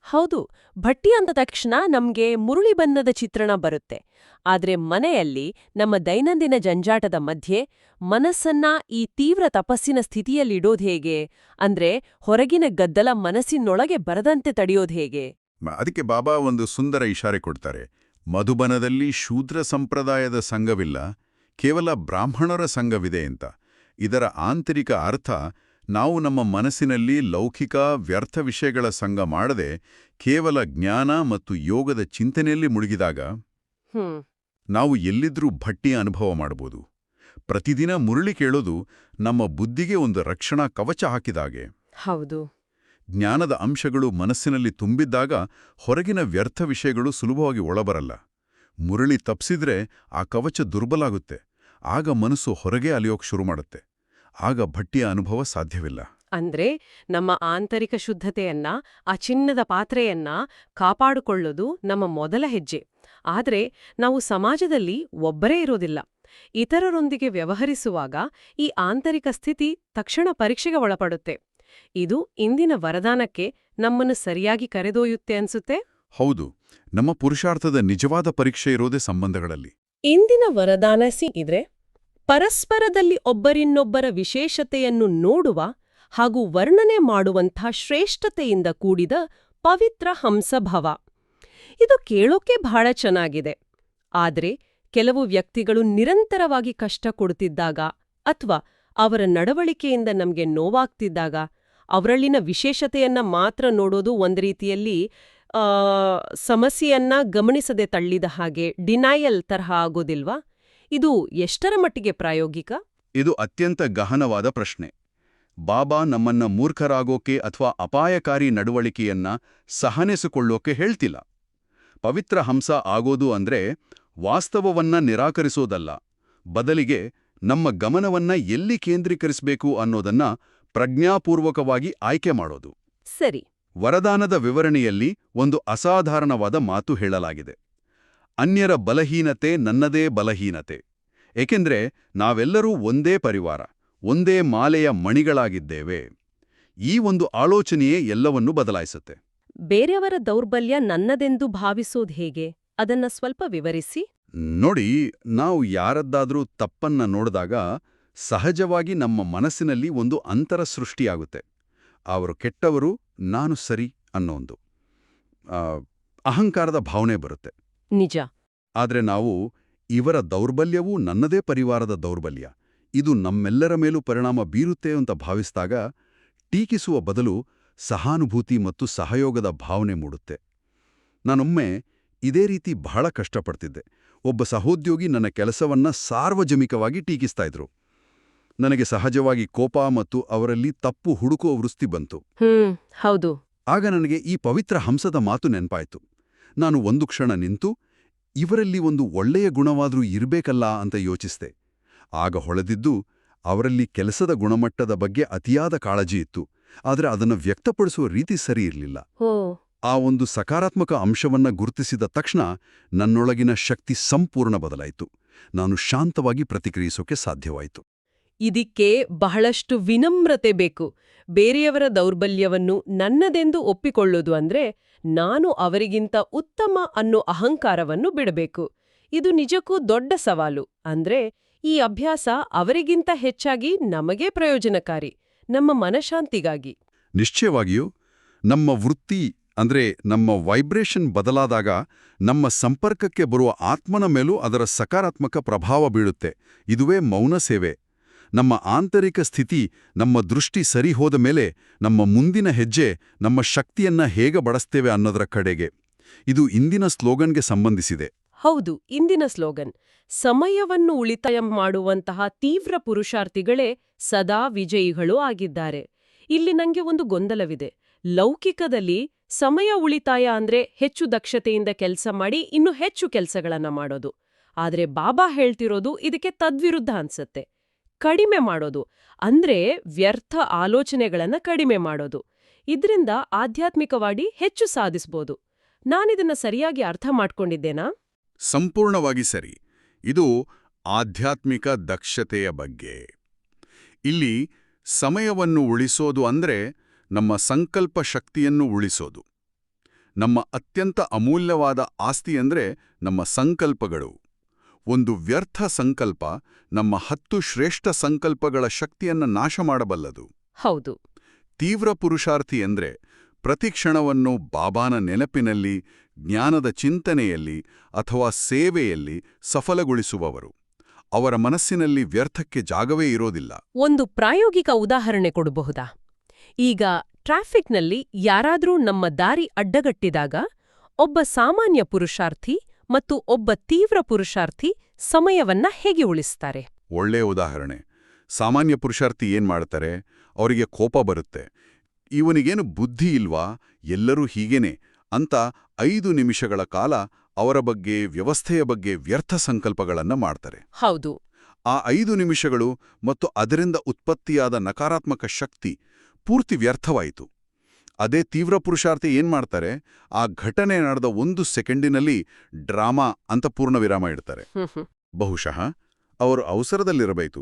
ಹೌದು, ಭಟ್ಟಿ ಅಂದ ತಕ್ಷಣ ನಮ್ಗೆ ಮುರುಳಿ ಬಣ್ಣದ ಚಿತ್ರಣ ಬರುತ್ತೆ. ಆದ್ರೆ ಮನೆಯಲ್ಲಿ ನಮ್ಮ ದೈನಂದಿನ ಜಂಜಾಟದ ಮಧ್ಯೆ ಮನಸ್ಸನ್ನ ಈ ತೀವ್ರ ತಪಸ್ಸಿನ ಸ್ಥಿತಿಯಲ್ಲಿಡೋದು ಹೇಗೆ? ಅಂದ್ರೆ ಹೊರಗಿನ ಗದ್ದಲ ಮನಸ್ಸಿನೊಳಗೆ ಬರದಂತೆ ತಡೆಯೋದು ಹೇಗೆ? ಅದಕ್ಕೆ ಬಾಬಾ ಒಂದು ಸುಂದರ ಇಶಾರೆ ಕೊಡ್ತಾರೆ. ಮಧುಬನದಲ್ಲಿ ಶೂದ್ರ ಸಂಪ್ರದಾಯದ ಸಂಘವಿಲ್ಲ, ಕೇವಲ ಬ್ರಾಹ್ಮಣರ ಸಂಘವಿದೆ ಅಂತ. ಇದರ ಆಂತರಿಕ ಅರ್ಥ, ನಾವು ನಮ್ಮ ಮನಸ್ಸಿನಲ್ಲಿ ಲೌಕಿಕ ವ್ಯರ್ಥ ವಿಷಯಗಳ ಸಂಘ ಮಾಡದೆ ಕೇವಲ ಜ್ಞಾನ ಮತ್ತು ಯೋಗದ ಚಿಂತನೆಯಲ್ಲಿ ಮುಳುಗಿದಾಗ ನಾವು ಎಲ್ಲಿದ್ರೂ ಭಟ್ಟಿಯ ಅನುಭವ ಮಾಡಬಹುದು. ಪ್ರತಿದಿನ ಮುರುಳಿ ಕೇಳೋದು ನಮ್ಮ ಬುದ್ಧಿಗೆ ಒಂದು ರಕ್ಷಣಾ ಕವಚ ಹಾಕಿದಾಗೆ. ಹೌದು. ಜ್ಞಾನದ ಅಂಶಗಳು ಮನಸ್ಸಿನಲ್ಲಿ ತುಂಬಿದ್ದಾಗ ಹೊರಗಿನ ವ್ಯರ್ಥ ವಿಷಯಗಳು ಸುಲಭವಾಗಿ ಒಳಬರಲ್ಲ. ಮುರುಳಿ ತಪ್ಪಿಸಿದ್ರೆ ಆ ಕವಚ ದುರ್ಬಲಾಗುತ್ತೆ, ಆಗ ಮನಸ್ಸು ಹೊರಗೆ ಅಲಿಯೋಕ್ ಶುರು ಮಾಡುತ್ತೆ. ಆಗ ಭಟ್ಟಿಯ ಅನುಭವ ಸಾಧ್ಯವಿಲ್ಲ. ಅಂದ್ರೆ ನಮ್ಮ ಆಂತರಿಕ ಶುದ್ಧತೆಯನ್ನ, ಆ ಚಿನ್ನದ ಪಾತ್ರೆಯನ್ನ ಕಾಪಾಡಿಕೊಳ್ಳೋದು ನಮ್ಮ ಮೊದಲ ಹೆಜ್ಜೆ. ಆದ್ರೆ ನಾವು ಸಮಾಜದಲ್ಲಿ ಒಬ್ಬರೇ ಇರೋದಿಲ್ಲ. ಇತರರೊಂದಿಗೆ ವ್ಯವಹರಿಸುವಾಗ ಈ ಆಂತರಿಕ ಸ್ಥಿತಿ ತಕ್ಷಣ ಪರೀಕ್ಷೆಗೆ ಒಳಪಡುತ್ತೆ. ಇದು ಇಂದಿನ ವರದಾನಕ್ಕೆ ನಮ್ಮನ್ನು ಸರಿಯಾಗಿ ಕರೆದೊಯ್ಯುತ್ತೆ ಅನ್ಸುತ್ತೆ. ಹೌದು, ನಮ್ಮ ಪುರುಷಾರ್ಥದ ನಿಜವಾದ ಪರೀಕ್ಷೆ ಇರೋದೇ ಸಂಬಂಧಗಳಲ್ಲಿ. ಇಂದಿನ ವರದಾನ ಇದ್ರೆ ಪರಸ್ಪರದಲ್ಲಿ ಒಬ್ಬರಿನ್ನೊಬ್ಬರ ವಿಶೇಷತೆಯನ್ನು ನೋಡುವ ಹಾಗೂ ವರ್ಣನೆ ಮಾಡುವಂಥ ಶ್ರೇಷ್ಠತೆಯಿಂದ ಕೂಡಿದ ಪವಿತ್ರ ಹಂಸಭವ. ಇದು ಕೇಳೋಕೆ ಬಹಳ ಚೆನ್ನಾಗಿದೆ. ಆದ್ರೆ ಕೆಲವು ವ್ಯಕ್ತಿಗಳು ನಿರಂತರವಾಗಿ ಕಷ್ಟ ಕೊಡುತ್ತಿದ್ದಾಗ ಅಥವಾ ಅವರ ನಡವಳಿಕೆಯಿಂದ ನಮ್ಗೆ ನೋವಾಗ್ತಿದ್ದಾಗ ಅವರಲ್ಲಿನ ವಿಶೇಷತೆಯನ್ನ ಮಾತ್ರ ನೋಡೋದು ಒಂದು ರೀತಿಯಲ್ಲಿ ಸಮಸ್ಯೆಯನ್ನ ಗಮನಿಸದೆ ತಳ್ಳಿದ ಹಾಗೆ ಡಿನೈಯಲ್ ತರಹ ಆಗೋದಿಲ್ವಾ? ಇದು ಎಷ್ಟರ ಮಟ್ಟಿಗೆ ಪ್ರಾಯೋಗಿಕ? ಇದು ಅತ್ಯಂತ ಗಹನವಾದ ಪ್ರಶ್ನೆ. ಬಾಬಾ ನಮ್ಮನ್ನ ಮೂರ್ಖರಾಗೋಕೆ ಅಥವಾ ಅಪಾಯಕಾರಿ ನಡವಳಿಕೆಯನ್ನ ಸಹನೆಸಿಕೊಳ್ಳೋಕೆ ಹೇಳ್ತಿಲ್ಲ. ಪವಿತ್ರ ಹಂಸ ಆಗೋದು ಅಂದ್ರೆ ವಾಸ್ತವವನ್ನ ನಿರಾಕರಿಸೋದಲ್ಲ, ಬದಲಿಗೆ ನಮ್ಮ ಗಮನವನ್ನ ಎಲ್ಲಿ ಕೇಂದ್ರೀಕರಿಸಬೇಕು ಅನ್ನೋದನ್ನ ಪ್ರಜ್ಞಾಪೂರ್ವಕವಾಗಿ ಆಯ್ಕೆ ಮಾಡೋದು. ಸರಿ. ವರದಾನದ ವಿವರಣೆಯಲ್ಲಿ ಒಂದು ಅಸಾಧಾರಣವಾದ ಮಾತು ಹೇಳಲಾಗಿದೆ. ಅನ್ಯರ ಬಲಹೀನತೆ ನನ್ನದೇ ಬಲಹೀನತೆ. ಏಕೆಂದ್ರೆ ನಾವೆಲ್ಲರೂ ಒಂದೇ ಪರಿವಾರ, ಒಂದೇ ಮಾಲೆಯ ಮಣಿಗಳಾಗಿದ್ದೇವೆ. ಈ ಒಂದು ಆಲೋಚನೆಯೇ ಎಲ್ಲವನ್ನೂ ಬದಲಾಯಿಸುತ್ತೆ. ಬೇರೆಯವರ ದೌರ್ಬಲ್ಯ ನನ್ನದೆಂದು ಭಾವಿಸೋದು ಹೇಗೆ? ಅದನ್ನ ಸ್ವಲ್ಪ ವಿವರಿಸಿ. ನೋಡಿ, ನಾವು ಯಾರದ್ದಾದ್ರೂ ತಪ್ಪನ್ನ ನೋಡಿದಾಗ ಸಹಜವಾಗಿ ನಮ್ಮ ಮನಸ್ಸಿನಲ್ಲಿ ಒಂದು ಅಂತರ ಸೃಷ್ಟಿಯಾಗುತ್ತೆ. ಅವರು ಕೆಟ್ಟವರು, ನಾನು ಸರಿ ಅನ್ನೋ ಒಂದು ಅಹಂಕಾರದ ಭಾವನೆ ಬರುತ್ತೆ. ನಿಜ. ಆದ್ರೆ ನಾವು ಇವರ ದೌರ್ಬಲ್ಯವೂ ನನ್ನದೇ ಪರಿವಾರದ ದೌರ್ಬಲ್ಯ, ಇದು ನಮ್ಮೆಲ್ಲರ ಮೇಲೂ ಪರಿಣಾಮ ಬೀರುತ್ತೆ ಅಂತ ಭಾವಿಸಿದಾಗ ಟೀಕಿಸುವ ಬದಲು ಸಹಾನುಭೂತಿ ಮತ್ತು ಸಹಯೋಗದ ಭಾವನೆ ಮೂಡುತ್ತೆ. ನಾನೊಮ್ಮೆ ಇದೇ ರೀತಿ ಬಹಳ ಕಷ್ಟಪಡ್ತಿದ್ದೆ. ಒಬ್ಬ ಸಹೋದ್ಯೋಗಿ ನನ್ನ ಕೆಲಸವನ್ನ ಸಾರ್ವಜನಿಕವಾಗಿ ಟೀಕಿಸ್ತಾ ಇದ್ರು. ನನಗೆ ಸಹಜವಾಗಿ ಕೋಪ ಮತ್ತು ಅವರಲ್ಲಿ ತಪ್ಪು ಹುಡುಕುವ ವೃತ್ತಿ ಬಂತು. ಹೌದು. ಆಗ ನನಗೆ ಈ ಪವಿತ್ರ ಹಂಸದ ಮಾತು ನೆನ್ಪಾಯ್ತು. ನಾನು ಒಂದು ಕ್ಷಣ ನಿಂತು ಇವರಲ್ಲಿ ಒಂದು ಒಳ್ಳೆಯ ಗುಣವಾದ್ರೂ ಇರಬೇಕಲ್ಲ ಅಂತ ಯೋಚಿಸಿದೆ. ಆಗ ಹೊಳೆದಿದ್ದು ಅವರಲ್ಲಿ ಕೆಲಸದ ಗುಣಮಟ್ಟದ ಬಗ್ಗೆ ಅತಿಯಾದ ಕಾಳಜಿ ಇತ್ತು, ಆದರೆ ಅದನ್ನು ವ್ಯಕ್ತಪಡಿಸುವ ರೀತಿ ಸರಿ ಇರಲಿಲ್ಲ. ಆ ಒಂದು ಸಕಾರಾತ್ಮಕ ಅಂಶವನ್ನ ಗುರುತಿಸಿದ ತಕ್ಷಣ ನನ್ನೊಳಗಿನ ಶಕ್ತಿ ಸಂಪೂರ್ಣ ಬದಲಾಯಿತು. ನಾನು ಶಾಂತವಾಗಿ ಪ್ರತಿಕ್ರಿಯಿಸೋಕೆ ಸಾಧ್ಯವಾಯಿತು. ಇದಕ್ಕೆ ಬಹಳಷ್ಟು ವಿನಮ್ರತೆ ಬೇಕು. ಬೇರೆಯವರ ದೌರ್ಬಲ್ಯವನ್ನು ನನ್ನದೆಂದು ಒಪ್ಪಿಕೊಳ್ಳೋದು ಅಂದ್ರೆ ನಾನು ಅವರಿಗಿಂತ ಉತ್ತಮ ಅನ್ನೋ ಅಹಂಕಾರವನ್ನು ಬಿಡಬೇಕು. ಇದು ನಿಜಕ್ಕೂ ದೊಡ್ಡ ಸವಾಲು. ಅಂದ್ರೆ ಈ ಅಭ್ಯಾಸ ಅವರಿಗಿಂತ ಹೆಚ್ಚಾಗಿ ನಮಗೇ ಪ್ರಯೋಜನಕಾರಿ, ನಮ್ಮ ಮನಃಶಾಂತಿಗಾಗಿ. ನಿಶ್ಚಯವಾಗಿಯೂ ನಮ್ಮ ವೃತ್ತಿ ಅಂದ್ರೆ ನಮ್ಮ ವೈಬ್ರೇಷನ್ ಬದಲಾದಾಗ ನಮ್ಮ ಸಂಪರ್ಕಕ್ಕೆ ಬರುವ ಆತ್ಮನ ಮೇಲೂ ಅದರ ಸಕಾರಾತ್ಮಕ ಪ್ರಭಾವ ಬೀಳುತ್ತೆ. ಇದುವೇ ಮೌನ ಸೇವೆ. ನಮ್ಮ ಆಂತರಿಕ ಸ್ಥಿತಿ, ನಮ್ಮ ದೃಷ್ಟಿ ಸರಿ ಹೋದ ಮೇಲೆ ನಮ್ಮ ಮುಂದಿನ ಹೆಜ್ಜೆ ನಮ್ಮ ಶಕ್ತಿಯನ್ನ ಹೇಗೆ ಬಳಸ್ತೇವೆ ಅನ್ನೋದರ ಕಡೆಗೆ. ಇದು ಇಂದಿನ ಸ್ಲೋಗನ್ಗೆ ಸಂಬಂಧಿಸಿದೆ. ಹೌದು, ಇಂದಿನ ಸ್ಲೋಗನ್. ಸಮಯವನ್ನು ಉಳಿತಾಯ ಮಾಡುವಂತಹ ತೀವ್ರ ಪುರುಷಾರ್ಥಿಗಳೇ ಸದಾ ವಿಜಯಿಗಳೂ ಆಗಿದ್ದಾರೆ. ಇಲ್ಲಿ ನಂಗೆ ಒಂದು ಗೊಂದಲವಿದೆ. ಲೌಕಿಕದಲ್ಲಿ ಸಮಯ ಉಳಿತಾಯ ಅಂದ್ರೆ ಹೆಚ್ಚು ದಕ್ಷತೆಯಿಂದ ಕೆಲಸ ಮಾಡಿ ಇನ್ನೂ ಹೆಚ್ಚು ಕೆಲಸಗಳನ್ನ ಮಾಡೋದು. ಆದ್ರೆ ಬಾಬಾ ಹೇಳ್ತಿರೋದು ಇದಕ್ಕೆ ತದ್ವಿರುದ್ಧ ಅನ್ಸತ್ತೆ. ಕಡಿಮೆ ಮಾಡೋದು ಅಂದ್ರೆ ವ್ಯರ್ಥ ಆಲೋಚನೆಗಳನ್ನ ಕಡಿಮೆ ಮಾಡೋದು. ಇದ್ರಿಂದ ಆಧ್ಯಾತ್ಮಿಕವಾಗಿ ಹೆಚ್ಚು ಸಾಧಿಸ್ಬೋದು. ನಾನಿದನ್ನ ಸರಿಯಾಗಿ ಅರ್ಥ ಮಾಡ್ಕೊಂಡಿದ್ದೇನಾ? ಸಂಪೂರ್ಣವಾಗಿ ಸರಿ. ಇದು ಆಧ್ಯಾತ್ಮಿಕ ದಕ್ಷತೆಯ ಬಗ್ಗೆ. ಇಲ್ಲಿ ಸಮಯವನ್ನು ಉಳಿಸೋದು ಅಂದ್ರೆ ನಮ್ಮ ಸಂಕಲ್ಪ ಶಕ್ತಿಯನ್ನು ಉಳಿಸೋದು. ನಮ್ಮ ಅತ್ಯಂತ ಅಮೂಲ್ಯವಾದ ಆಸ್ತಿಯಂದ್ರೆ ನಮ್ಮ ಸಂಕಲ್ಪಗಳು. ಒಂದು ವ್ಯರ್ಥ ಸಂಕಲ್ಪ ನಮ್ಮ 10 ಶ್ರೇಷ್ಠ ಸಂಕಲ್ಪಗಳ ಶಕ್ತಿಯನ್ನ ನಾಶ ಮಾಡಬಲ್ಲದು. ಹೌದು. ತೀವ್ರ ಪುರುಷಾರ್ಥಿ ಅಂದ್ರೆ ಪ್ರತಿಕ್ಷಣವನ್ನು ಬಾಬಾನ ನೆನಪಿನಲ್ಲಿ, ಜ್ಞಾನದ ಚಿಂತನೆಯಲ್ಲಿ ಅಥವಾ ಸೇವೆಯಲ್ಲಿ ಸಫಲಗೊಳಿಸುವವರು. ಅವರ ಮನಸ್ಸಿನಲ್ಲಿ ವ್ಯರ್ಥಕ್ಕೆ ಜಾಗವೇ ಇರೋದಿಲ್ಲ. ಒಂದು ಪ್ರಾಯೋಗಿಕ ಉದಾಹರಣೆ ಕೊಡಬಹುದಾ? ಈಗ ಟ್ರಾಫಿಕ್ನಲ್ಲಿ ಯಾರಾದ್ರೂ ನಮ್ಮ ದಾರಿ ಅಡ್ಡಗಟ್ಟಿದಾಗ ಒಬ್ಬ ಸಾಮಾನ್ಯ ಪುರುಷಾರ್ಥಿ ಮತ್ತು ಒಬ್ಬ ತೀವ್ರ ಪುರುಷಾರ್ಥಿ ಸಮಯವನ್ನ ಹೇಗೆ ಉಳಿಸ್ತಾರೆ? ಒಳ್ಳೆಯ ಉದಾಹರಣೆ. ಸಾಮಾನ್ಯ ಪುರುಷಾರ್ಥಿ ಏನ್ ಮಾಡ್ತಾರೆ? ಅವರಿಗೆ ಕೋಪ ಬರುತ್ತೆ. ಇವನಿಗೇನು ಬುದ್ಧಿ ಇಲ್ವಾ, ಎಲ್ಲರೂ ಹೀಗೇನೆ ಅಂತ 5 ನಿಮಿಷಗಳ ಕಾಲ ಅವರ ಬಗ್ಗೆ, ವ್ಯವಸ್ಥೆಯ ಬಗ್ಗೆ ವ್ಯರ್ಥ ಸಂಕಲ್ಪಗಳನ್ನ ಮಾಡ್ತಾರೆ. ಹೌದು. ಆ 5 ನಿಮಿಷಗಳು ಮತ್ತು ಅದರಿಂದ ಉತ್ಪತ್ತಿಯಾದ ನಕಾರಾತ್ಮಕ ಶಕ್ತಿ ಪೂರ್ತಿ ವ್ಯರ್ಥವಾಯಿತು. ಅದೇ ತೀವ್ರ ಪುರುಷಾರ್ಥಿ ಏನ್ ಮಾಡ್ತಾರೆ? ಆ ಘಟನೆ ನಡೆದ 1 ಸೆಕೆಂಡಿನಲ್ಲಿ ಡ್ರಾಮಾ ಅಂತ ಪೂರ್ಣ ವಿರಾಮ ಇಡ್ತಾರೆ. ಬಹುಶಃ ಅವರು ಅವಸರದಲ್ಲಿರಬೇಕು.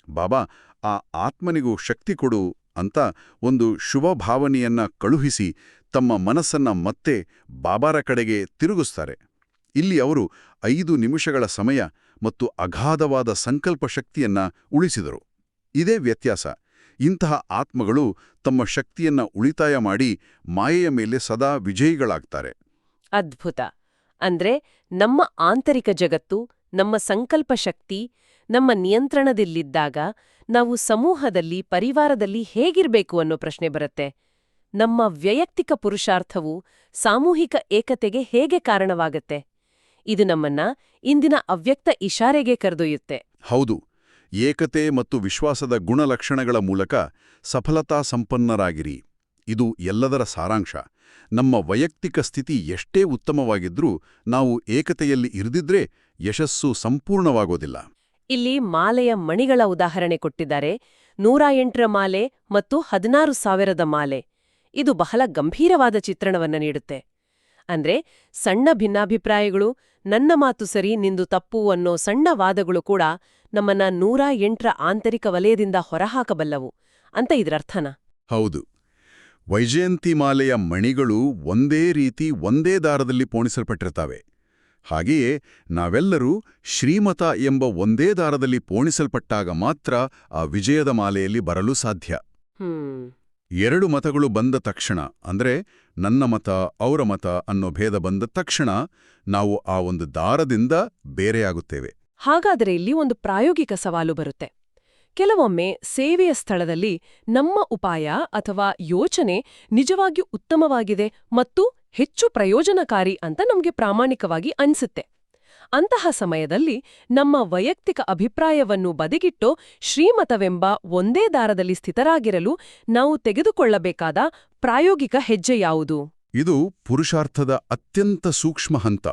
ಬಾಬಾ, ಆ ಆತ್ಮನಿಗೂ ಶಕ್ತಿ ಕೊಡು ಅಂತ ಒಂದು ಶುಭ ಭಾವನೆಯನ್ನ ಕಳುಹಿಸಿ ತಮ್ಮ ಮನಸ್ಸನ್ನ ಮತ್ತೆ ಬಾಬಾರ ಕಡೆಗೆ ತಿರುಗಿಸ್ತಾರೆ. ಇಲ್ಲಿ ಅವರು 5 ನಿಮಿಷಗಳ ಸಮಯ ಮತ್ತು ಅಗಾಧವಾದ ಸಂಕಲ್ಪ ಶಕ್ತಿಯನ್ನ ಉಳಿಸಿದರು. ಇದೇ ವ್ಯತ್ಯಾಸ. ಇಂತಹ ಆತ್ಮಗಳು ತಮ್ಮ ಶಕ್ತಿಯನ್ನ ಉಳಿತಾಯ ಮಾಡಿ ಮಾಯೆಯ ಮೇಲೆ ಸದಾ ವಿಜಯಿಗಳಾಗ್ತಾರೆ. ಅದ್ಭುತ. ಅಂದ್ರೆ ನಮ್ಮ ಆಂತರಿಕ ಜಗತ್ತು, ನಮ್ಮ ಸಂಕಲ್ಪ ಶಕ್ತಿ ನಮ್ಮ ನಿಯಂತ್ರಣದಲ್ಲಿದ್ದಾಗ ನಾವು ಸಮೂಹದಲ್ಲಿ, ಪರಿವಾರದಲ್ಲಿ ಹೇಗಿರ್ಬೇಕು ಅನ್ನೋ ಪ್ರಶ್ನೆ ಬರುತ್ತೆ. ನಮ್ಮ ವೈಯಕ್ತಿಕ ಪುರುಷಾರ್ಥವು ಸಾಮೂಹಿಕ ಏಕತೆಗೆ ಹೇಗೆ ಕಾರಣವಾಗತ್ತೆ? ಇದು ನಮ್ಮನ್ನ ಇಂದಿನ ಅವ್ಯಕ್ತ ಇಶಾರೆಗೆ ಕರೆದೊಯ್ಯುತ್ತೆ. ಹೌದು. ಏಕತೆ ಮತ್ತು ವಿಶ್ವಾಸದ ಗುಣಲಕ್ಷಣಗಳ ಮೂಲಕ ಸಫಲತಾ ಸಂಪನ್ನರಾಗಿರಿ. ಇದು ಎಲ್ಲದರ ಸಾರಾಂಶ. ನಮ್ಮ ವೈಯಕ್ತಿಕ ಸ್ಥಿತಿ ಎಷ್ಟೇ ಉತ್ತಮವಾಗಿದ್ರೂ ನಾವು ಏಕತೆಯಲ್ಲಿ ಇರದಿದ್ರೆ ಯಶಸ್ಸು ಸಂಪೂರ್ಣವಾಗೋದಿಲ್ಲ. ಇಲ್ಲಿ ಮಾಲೆಯ ಮಣಿಗಳ ಉದಾಹರಣೆ ಕೊಟ್ಟಿದ್ದಾರೆ. 108ರ ಮಾಲೆ ಮತ್ತು 16,000ದ ಮಾಲೆ. ಇದು ಬಹಳ ಗಂಭೀರವಾದ ಚಿತ್ರಣವನ್ನ ನೀಡುತ್ತೆ. ಅಂದ್ರೆ ಸಣ್ಣ ಭಿನ್ನಾಭಿಪ್ರಾಯಗಳು, ನನ್ನ ಮಾತು ಸರಿ ನಿಂದು ತಪ್ಪು ಅನ್ನೋ ಸಣ್ಣ ವಾದಗಳು ಕೂಡ ನಮ್ಮನ್ನ 108ರ ಆಂತರಿಕ ವಲಯದಿಂದ ಹೊರಹಾಕಬಲ್ಲವು ಅಂತ ಇದರರ್ಥನ. ಹೌದು. ವೈಜಯಂತಿ ಮಾಲೆಯ ಮಣಿಗಳು ಒಂದೇ ರೀತಿ ಒಂದೇ ದಾರದಲ್ಲಿ ಪೋಣಿಸಲ್ಪಟ್ಟಿರ್ತಾವೆ. ಹಾಗೆಯೇ ನಾವೆಲ್ಲರೂ ಶ್ರೀಮತ ಎಂಬ ಒಂದೇ ದಾರದಲ್ಲಿ ಪೋಣಿಸಲ್ಪಟ್ಟಾಗ ಮಾತ್ರ ಆ ವಿಜಯದ ಮಾಲೆಯಲ್ಲಿ ಬರಲು ಸಾಧ್ಯ. ಎರಡು ಮತಗಳು ಬಂದ ತಕ್ಷಣ ಅಂದ್ರೆ ನನ್ನ ಮತ ಅವರ ಮತ ಅನ್ನೋ ಭೇದ ಬಂದ ತಕ್ಷಣ ನಾವು ಆ ಒಂದು ದಾರದಿಂದ ಬೇರೆಯಾಗುತ್ತೇವೆ. ಹಾಗಾದರೆ ಇಲ್ಲಿ ಒಂದು ಪ್ರಾಯೋಗಿಕ ಸವಾಲು ಬರುತ್ತೆ. ಕೆಲವೊಮ್ಮೆ ಸೇವೆಯ ಸ್ಥಳದಲ್ಲಿ ನಮ್ಮ ಉಪಾಯ ಅಥವಾ ಯೋಚನೆ ನಿಜವಾಗಿಯೂ ಉತ್ತಮವಾಗಿದೆ ಮತ್ತು ಹೆಚ್ಚು ಪ್ರಯೋಜನಕಾರಿ ಅಂತ ನಮಗೆ ಪ್ರಾಮಾಣಿಕವಾಗಿ ಅನ್ಸುತ್ತೆ. ಅಂತಹ ಸಮಯದಲ್ಲಿ ನಮ್ಮ ವೈಯಕ್ತಿಕ ಅಭಿಪ್ರಾಯವನ್ನು ಬದಿಗಿಟ್ಟು ಶ್ರೀಮತವೆಂಬ ಒಂದೇ ದಾರದಲ್ಲಿ ಸ್ಥಿತರಾಗಿರಲು ನಾವು ತೆಗೆದುಕೊಳ್ಳಬೇಕಾದ ಪ್ರಾಯೋಗಿಕ ಹೆಜ್ಜೆ ಯಾವುದು? ಇದು ಪುರುಷಾರ್ಥದ ಅತ್ಯಂತ ಸೂಕ್ಷ್ಮ ಹಂತ.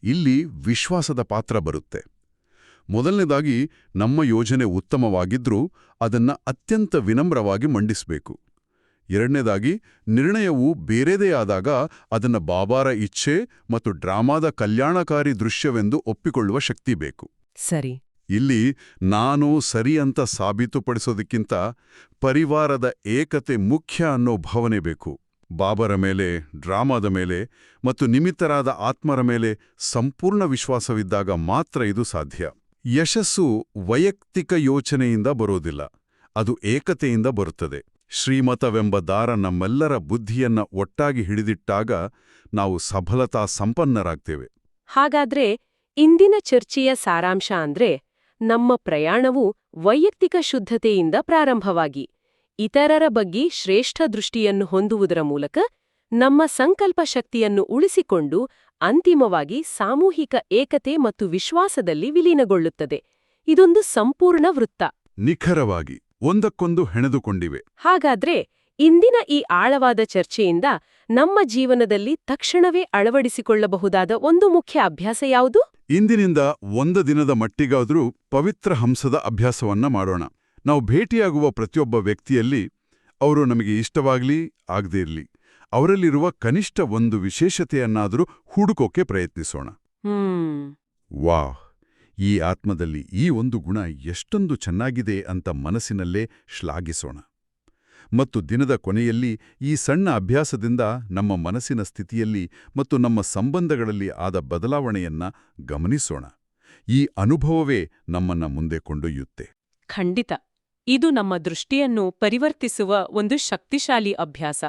ಇಲ್ಲಿ ವಿಶ್ವಾಸದ ಪಾತ್ರ ಬರುತ್ತೆ. ಮೊದಲನೇದಾಗಿ ನಮ್ಮ ಯೋಜನೆ ಉತ್ತಮವಾಗಿದ್ರೂ ಅದನ್ನ ಅತ್ಯಂತ ವಿನಮ್ರವಾಗಿ ಮಂಡಿಸಬೇಕು. ಎರಡನೇದಾಗಿ ನಿರ್ಣಯವು ಬೇರೆದೇ ಆದಾಗ ಅದನ್ನ ಬಾಬಾರ ಇಚ್ಛೆ ಮತ್ತು ಡ್ರಾಮಾದ ಕಲ್ಯಾಣಕಾರಿ ದೃಶ್ಯವೆಂದು ಒಪ್ಪಿಕೊಳ್ಳುವ ಶಕ್ತಿ ಬೇಕು. ಸರಿ. ಇಲ್ಲಿ ನಾನು ಸರಿ ಅಂತ ಸಾಬೀತುಪಡಿಸೋದಕ್ಕಿಂತ ಪರಿವಾರದ ಏಕತೆ ಮುಖ್ಯ ಅನ್ನೋ ಭಾವನೆ ಬೇಕು. ಬಾಬರ ಮೇಲೆ, ಡ್ರಾಮಾದ ಮೇಲೆ ಮತ್ತು ನಿಮಿತ್ತರಾದ ಆತ್ಮರ ಮೇಲೆ ಸಂಪೂರ್ಣ ವಿಶ್ವಾಸವಿದ್ದಾಗ ಮಾತ್ರ ಇದು ಸಾಧ್ಯ. ಯಶಸ್ಸು ವೈಯಕ್ತಿಕ ಯೋಚನೆಯಿಂದ ಬರೋದಿಲ್ಲ, ಅದು ಏಕತೆಯಿಂದ ಬರುತ್ತದೆ. ಶ್ರೀಮತವೆಂಬ ದಾರ ನಮ್ಮೆಲ್ಲರ ಬುದ್ಧಿಯನ್ನ ಒಟ್ಟಾಗಿ ಹಿಡಿದಿಟ್ಟಾಗ ನಾವು ಸಫಲತಾ ಸಂಪನ್ನರಾಗ್ತೇವೆ. ಹಾಗಾದ್ರೆ ಇಂದಿನ ಚರ್ಚೆಯ ಸಾರಾಂಶ ಅಂದ್ರೆ ನಮ್ಮ ಪ್ರಯಾಣವು ವೈಯಕ್ತಿಕ ಶುದ್ಧತೆಯಿಂದ ಪ್ರಾರಂಭವಾಗಿ ಇತರರ ಬಗ್ಗೆ ಶ್ರೇಷ್ಠ ದೃಷ್ಟಿಯನ್ನು ಹೊಂದುವುದರ ಮೂಲಕ ನಮ್ಮ ಸಂಕಲ್ಪ ಶಕ್ತಿಯನ್ನು ಉಳಿಸಿಕೊಂಡು ಅಂತಿಮವಾಗಿ ಸಾಮೂಹಿಕ ಏಕತೆ ಮತ್ತು ವಿಶ್ವಾಸದಲ್ಲಿ ವಿಲೀನಗೊಳ್ಳುತ್ತದೆ. ಇದೊಂದು ಸಂಪೂರ್ಣ ವೃತ್ತ. ನಿಖರವಾಗಿ ಒಂದಕ್ಕೊಂದು ಹೆಣೆದುಕೊಂಡಿವೆ. ಹಾಗಾದ್ರೆ ಇಂದಿನ ಈ ಆಳವಾದ ಚರ್ಚೆಯಿಂದ ನಮ್ಮ ಜೀವನದಲ್ಲಿ ತಕ್ಷಣವೇ ಅಳವಡಿಸಿಕೊಳ್ಳಬಹುದಾದ ಒಂದು ಮುಖ್ಯ ಅಭ್ಯಾಸ ಯಾವುದು? ಇಂದಿನಿಂದ ಒಂದು ದಿನದ ಮಟ್ಟಿಗಾದ್ರೂ ಪವಿತ್ರ ಹಂಸದ ಅಭ್ಯಾಸವನ್ನ ಮಾಡೋಣ. ನಾವು ಭೇಟಿಯಾಗುವ ಪ್ರತಿಯೊಬ್ಬ ವ್ಯಕ್ತಿಯಲ್ಲಿ ಅವರು ನಮಗೆ ಇಷ್ಟವಾಗ್ಲಿ ಆಗದೇ ಇರ್ಲಿ, ಅವರಲ್ಲಿರುವ ಕನಿಷ್ಠ ಒಂದು ವಿಶೇಷತೆಯನ್ನಾದರೂ ಹುಡುಕೋಕೆ ಪ್ರಯತ್ನಿಸೋಣ. ವಾಹ್, ಈ ಆತ್ಮದಲ್ಲಿ ಈ ಒಂದು ಗುಣ ಎಷ್ಟೊಂದು ಚೆನ್ನಾಗಿದೆ ಅಂತ ಮನಸ್ಸಿನಲ್ಲೇ ಶ್ಲಾಘಿಸೋಣ. ಮತ್ತು ದಿನದ ಕೊನೆಯಲ್ಲಿ ಈ ಸಣ್ಣ ಅಭ್ಯಾಸದಿಂದ ನಮ್ಮ ಮನಸ್ಸಿನ ಸ್ಥಿತಿಯಲ್ಲಿ ಮತ್ತು ನಮ್ಮ ಸಂಬಂಧಗಳಲ್ಲಿ ಆದ ಬದಲಾವಣೆಯನ್ನ ಗಮನಿಸೋಣ. ಈ ಅನುಭವವೇ ನಮ್ಮನ್ನ ಮುಂದೆ ಕೊಂಡೊಯ್ಯುತ್ತೆ. ಖಂಡಿತ. ಇದು ನಮ್ಮ ದೃಷ್ಟಿಯನ್ನು ಪರಿವರ್ತಿಸುವ ಒಂದು ಶಕ್ತಿಶಾಲಿ ಅಭ್ಯಾಸ.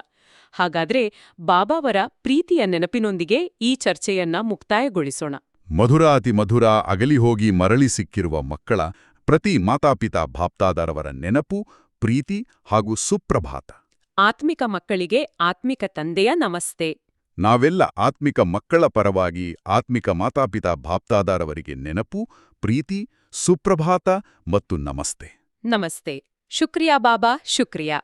ಹಾಗಾದ್ರೆ ಬಾಬಾವರ ಪ್ರೀತಿಯ ನೆನಪಿನೊಂದಿಗೆ ಈ ಚರ್ಚೆಯನ್ನ ಮುಕ್ತಾಯಗೊಳಿಸೋಣ. ಮಧುರಾತಿ ಮಧುರ ಅಗಲಿ ಹೋಗಿ ಮರಳಿ ಸಿಕ್ಕಿರುವ ಮಕ್ಕಳ ಪ್ರತಿ ಮಾತಾಪಿತಾ ಬಾಪ್ದಾದರವರ ನೆನಪು, ಪ್ರೀತಿ ಹಾಗೂ ಸುಪ್ರಭಾತ. ಆತ್ಮಿಕ ಮಕ್ಕಳಿಗೆ ಆತ್ಮಿಕ ತಂದೆಯ ನಮಸ್ತೆ. ನಾವೆಲ್ಲ ಆತ್ಮಿಕ ಮಕ್ಕಳ ಪರವಾಗಿ ಆತ್ಮಿಕ ಮಾತಾಪಿತಾ ಬಾಪ್ದಾದರವರಿಗೆ ನೆನಪು, ಪ್ರೀತಿ, ಸುಪ್ರಭಾತ ಮತ್ತು ನಮಸ್ತೆ. ನಮಸ್ತೆ. ಶುಕ್ರಿಯಾ ಬಾಬಾ, ಶುಕ್ರಿಯಾ.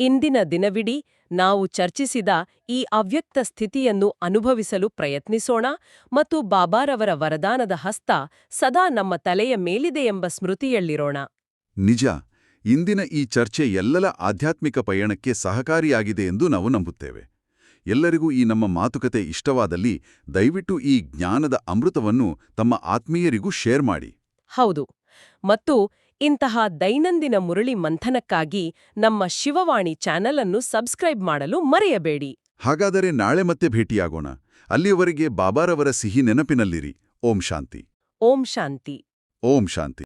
ಇಂದಿನ ದಿನವಿಡೀ ನಾವು ಚರ್ಚಿಸಿದ ಈ ಅವ್ಯಕ್ತ ಸ್ಥಿತಿಯನ್ನು ಅನುಭವಿಸಲು ಪ್ರಯತ್ನಿಸೋಣ ಮತ್ತು ಬಾಬಾರವರ ವರದಾನದ ಹಸ್ತ ಸದಾ ನಮ್ಮ ತಲೆಯ ಮೇಲಿದೆ ಎಂಬ ಸ್ಮೃತಿಯಲ್ಲಿರೋಣ. ನಿಜ, ಇಂದಿನ ಈ ಚರ್ಚೆ ಎಲ್ಲರ ಆಧ್ಯಾತ್ಮಿಕ ಪಯಣಕ್ಕೆ ಸಹಕಾರಿಯಾಗಿದೆ ಎಂದು ನಾವು ನಂಬುತ್ತೇವೆ. ಎಲ್ಲರಿಗೂ ಈ ನಮ್ಮ ಮಾತುಕತೆ ಇಷ್ಟವಾದಲ್ಲಿ ದಯವಿಟ್ಟು ಈ ಜ್ಞಾನದ ಅಮೃತವನ್ನು ತಮ್ಮ ಆತ್ಮೀಯರಿಗೂ ಶೇರ್ ಮಾಡಿ. ಹೌದು, ಮತ್ತು ಇಂತಹ ದೈನಂದಿನ ಮುರಳಿ ಮಂಥನಕ್ಕಾಗಿ ನಮ್ಮ ಶಿವವಾಣಿ ಚಾನೆಲ್ ಅನ್ನು ಸಬ್ಸ್ಕ್ರೈಬ್ ಮಾಡಲು ಮರೆಯಬೇಡಿ. ಹಾಗಾದರೆ ನಾಳೆ ಮತ್ತೆ ಭೇಟಿಯಾಗೋಣ. ಅಲ್ಲಿಯವರೆಗೆ ಬಾಬಾರವರ ಸಿಹಿ ನೆನಪಿನಲ್ಲಿರಿ. ಓಂ ಶಾಂತಿ. ಓಂ ಶಾಂತಿ. ಓಂ ಶಾಂತಿ.